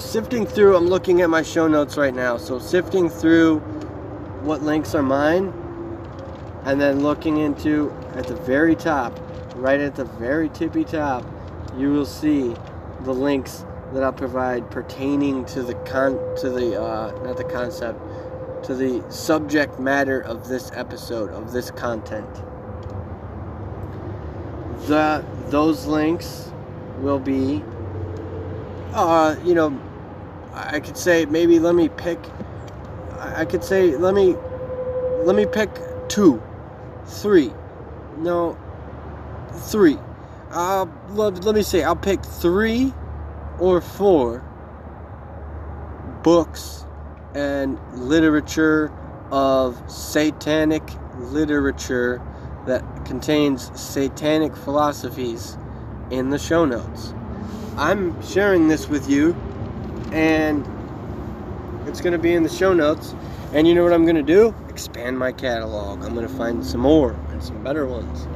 sifting through, I'm looking at my show notes right now, so sifting through what links are mine, and then looking into, at the very top, right at the very tippy top, you will see the links that I'll provide pertaining to the subject matter of this episode, of this content. Those links will be, I could say, maybe let me pick 2, 3. No, 3. Let me say, I'll pick 3 or 4 books and literature of satanic literature that contains satanic philosophies in the show notes. I'm sharing this with you, and it's going to be in the show notes. And you know what I'm going to do? Expand my catalog. I'm going to find some more and some better ones.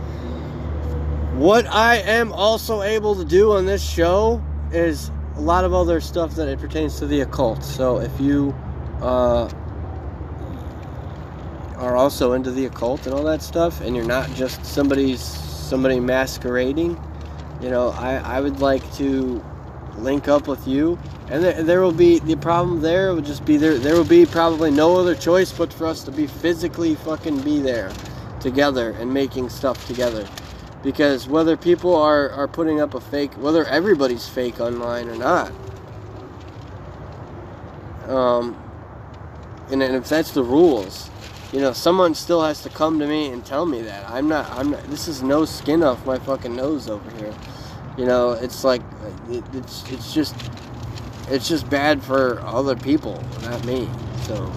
What I am also able to do on this show is a lot of other stuff that it pertains to the occult. So if you are also into the occult and all that stuff, and you're not just somebody masquerading, You know, I would like to link up with you, and there will be, the problem there will just be there will be probably no other choice but for us to be physically fucking be there together and making stuff together. Because whether people are putting up a fake, whether everybody's fake online or not, and if that's the rules, you know, someone still has to come to me and tell me that. I'm not, this is no skin off my fucking nose over here. You know, it's like, it's just bad for other people, not me. So,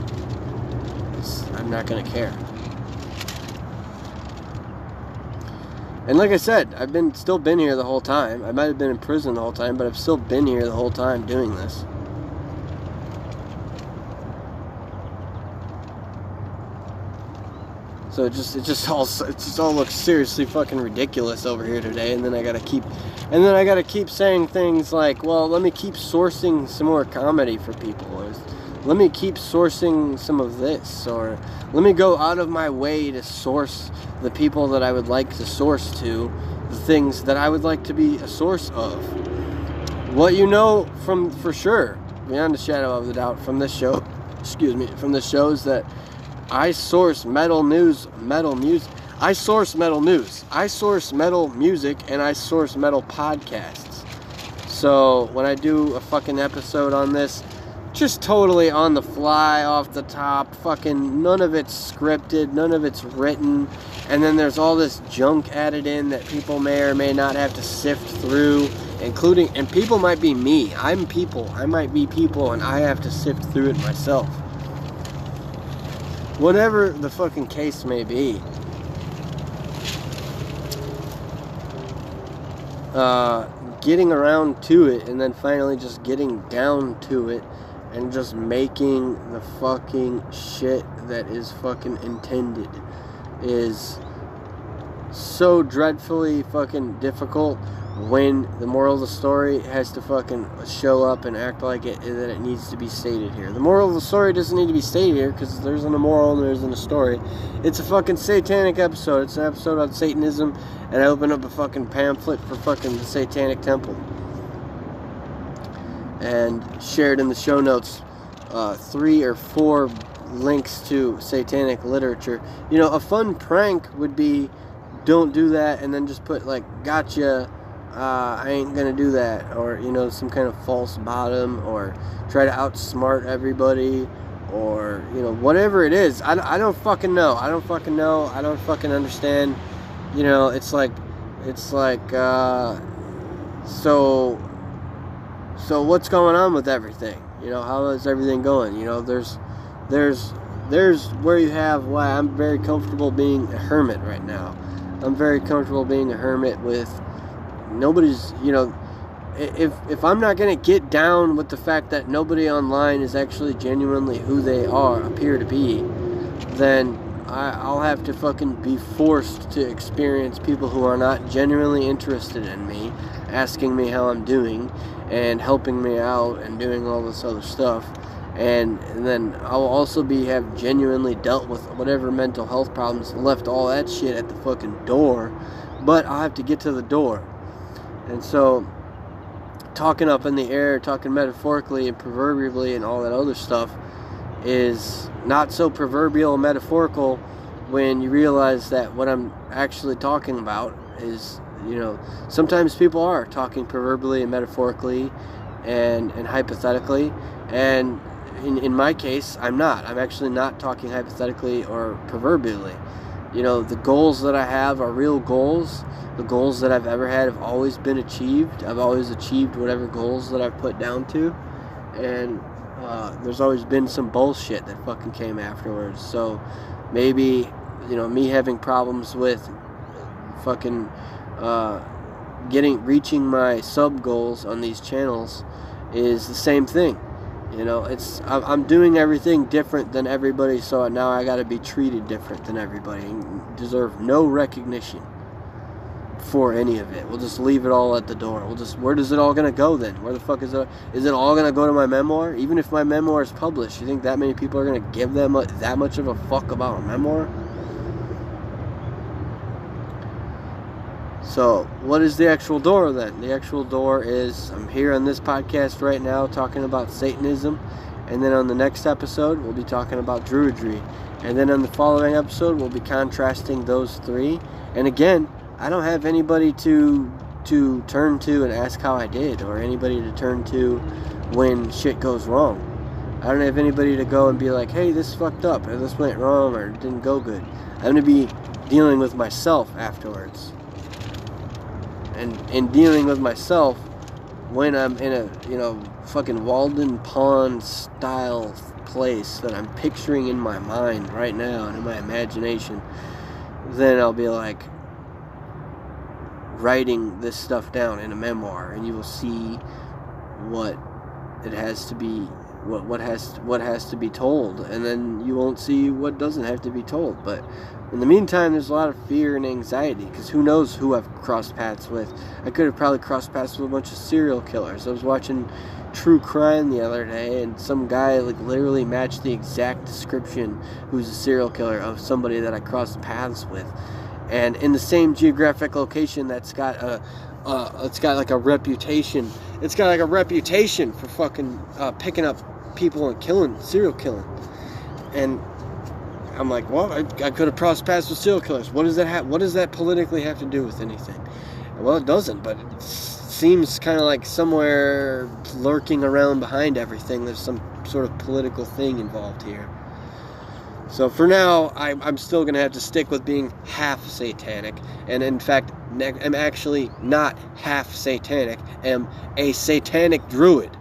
I'm not gonna care. And like I said, I've still been here the whole time. I might have been in prison the whole time, but I've still been here the whole time doing this. So it just all looks seriously fucking ridiculous over here today. And then I gotta keep saying things like, well, let me keep sourcing some more comedy for people, or let me keep sourcing some of this, or let me go out of my way to source the people that I would like to source to, the things that I would like to be a source of. What you know for sure, beyond a shadow of a doubt, from this show, from the shows that I source metal music, I source metal news, I source metal music, and I source metal podcasts. So when I do a fucking episode on this, just totally on the fly, off the top, fucking none of it's scripted, none of it's written, and then there's all this junk added in that people may or may not have to sift through, including, and people might be me, I'm people, I might be people, and I have to sift through it myself. Whatever the fucking case may be. Getting around to it, and then finally just getting down to it, and just making the fucking shit that is fucking intended is so dreadfully fucking difficult when the moral of the story has to fucking show up and act like that it needs to be stated here. The moral of the story doesn't need to be stated here because there isn't a moral and there isn't a story. It's a fucking satanic episode. It's an episode on Satanism, and I open up a fucking pamphlet for fucking the Satanic Temple. And shared in the show notes 3 or 4 links to satanic literature. You know, a fun prank would be, don't do that, and then just put like, gotcha, I ain't gonna do that, or, you know, some kind of false bottom, or try to outsmart everybody, or, you know, whatever it is. I don't fucking know. I don't fucking understand. You know, it's like so what's going on with everything? You know, how is everything going? You know, there's where you have why I'm very comfortable being a hermit right now. I'm very comfortable being a hermit with nobody's, you know, if I'm not going to get down with the fact that nobody online is actually genuinely who they appear to be, then I'll have to fucking be forced to experience people who are not genuinely interested in me, asking me how I'm doing, and helping me out, and doing all this other stuff. And then I'll also have genuinely dealt with whatever mental health problems, left all that shit at the fucking door, but I'll have to get to the door. And so, talking up in the air, talking metaphorically and proverbially and all that other stuff is not so proverbial and metaphorical when you realize that what I'm actually talking about is, you know, sometimes people are talking proverbially and metaphorically and hypothetically, and in my case, I'm not. I'm actually not talking hypothetically or proverbially. You know, the goals that I have are real goals. The goals that I've ever had have always been achieved. I've always achieved whatever goals that I've put down to. And there's always been some bullshit that fucking came afterwards. So maybe, you know, me having problems with fucking reaching my sub goals on these channels is the same thing. You know, I'm doing everything different than everybody, so now I gotta be treated different than everybody and deserve no recognition for any of it. We'll just leave it all at the door. Where does it all gonna go then? Where the fuck is it? Is it all gonna go to my memoir? Even if my memoir is published, you think that many people are gonna give them that much of a fuck about a memoir? So, what is the actual door then? The actual door is, I'm here on this podcast right now talking about Satanism, and then on the next episode, we'll be talking about Druidry, and then on the following episode, we'll be contrasting those three. And again, I don't have anybody to turn to and ask how I did, or anybody to turn to when shit goes wrong. I don't have anybody to go and be like, hey, this fucked up, or this went wrong, or it didn't go good. I'm going to be dealing with myself afterwards. And in dealing with myself, when I'm in a, fucking Walden Pond style place that I'm picturing in my mind right now and in my imagination, then I'll be like writing this stuff down in a memoir, and you will see what it has to be, what has to be told, and then you won't see what doesn't have to be told. But in the meantime, there's a lot of fear and anxiety, because who knows who I've crossed paths with. I could have probably crossed paths with a bunch of serial killers. I was watching True Crime the other day, and some guy literally matched the exact description who's a serial killer of somebody that I crossed paths with, and in the same geographic location that's got it's got like a reputation. It's got like a reputation for fucking picking up people and serial killing. And I'm like, well, I could have crossed paths with serial killers. What does that politically have to do with anything? Well, it doesn't, but it seems kind of like somewhere lurking around behind everything, there's some sort of political thing involved here. So for now, I'm still going to have to stick with being half satanic. And in fact, I'm actually not half satanic. I'm a satanic druid.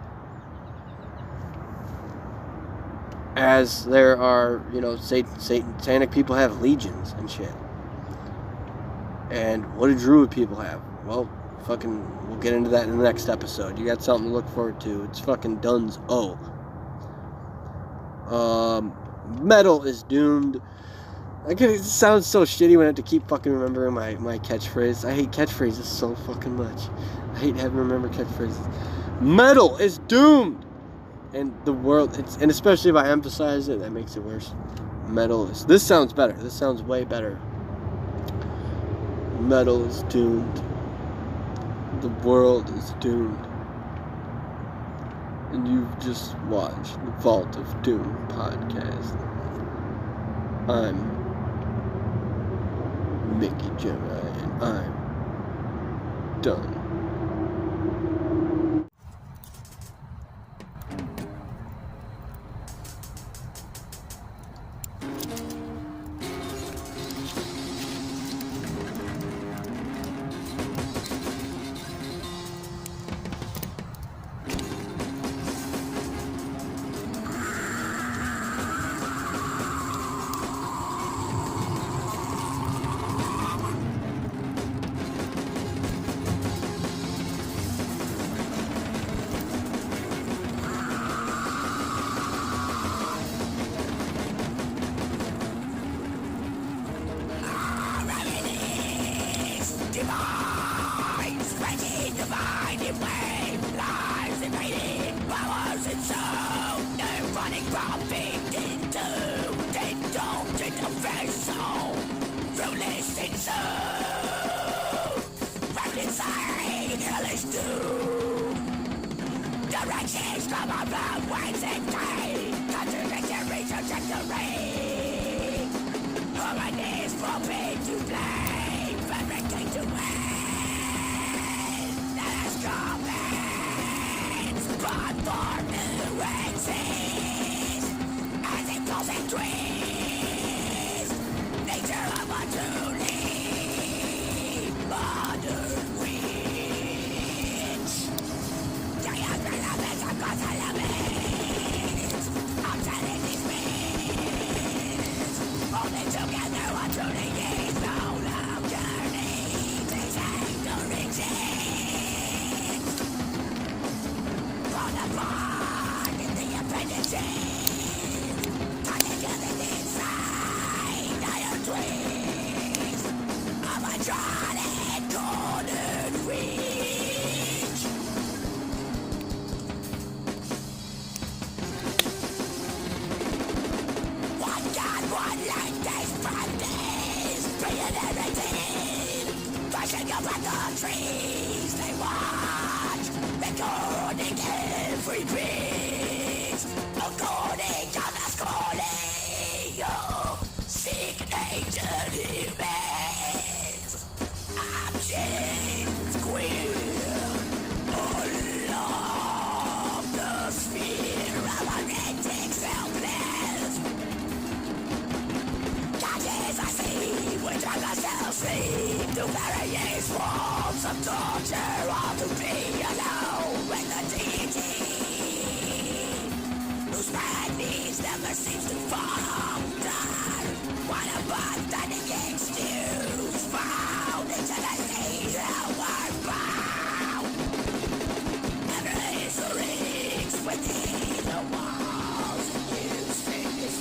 As there are, satanic people have legions and shit. And what do druid people have? Well, we'll get into that in the next episode. You got something to look forward to. It's fucking Duns O. Metal is doomed. It sounds so shitty when I have to keep fucking remembering my catchphrase. I hate catchphrases so fucking much. I hate having to remember catchphrases. Metal is doomed! And the world, and especially if I emphasize it, that makes it worse. This sounds better. This sounds way better. Metal is doomed. The world is doomed. And you've just watched the Vault of Doom podcast. I'm Mickey GemInEye, and I'm done. Together, at the trees they watch, recording every beat, according to the schooling. Sick nature humans, options queer, all of the sphere of magnetic selfless. Judges I see, which I myself sleep, to various forms of torture, or to be alone with the deity, whose madness never seems to falter. What abandoning excuse found into the needle were bound. Every rings within the walls of useless.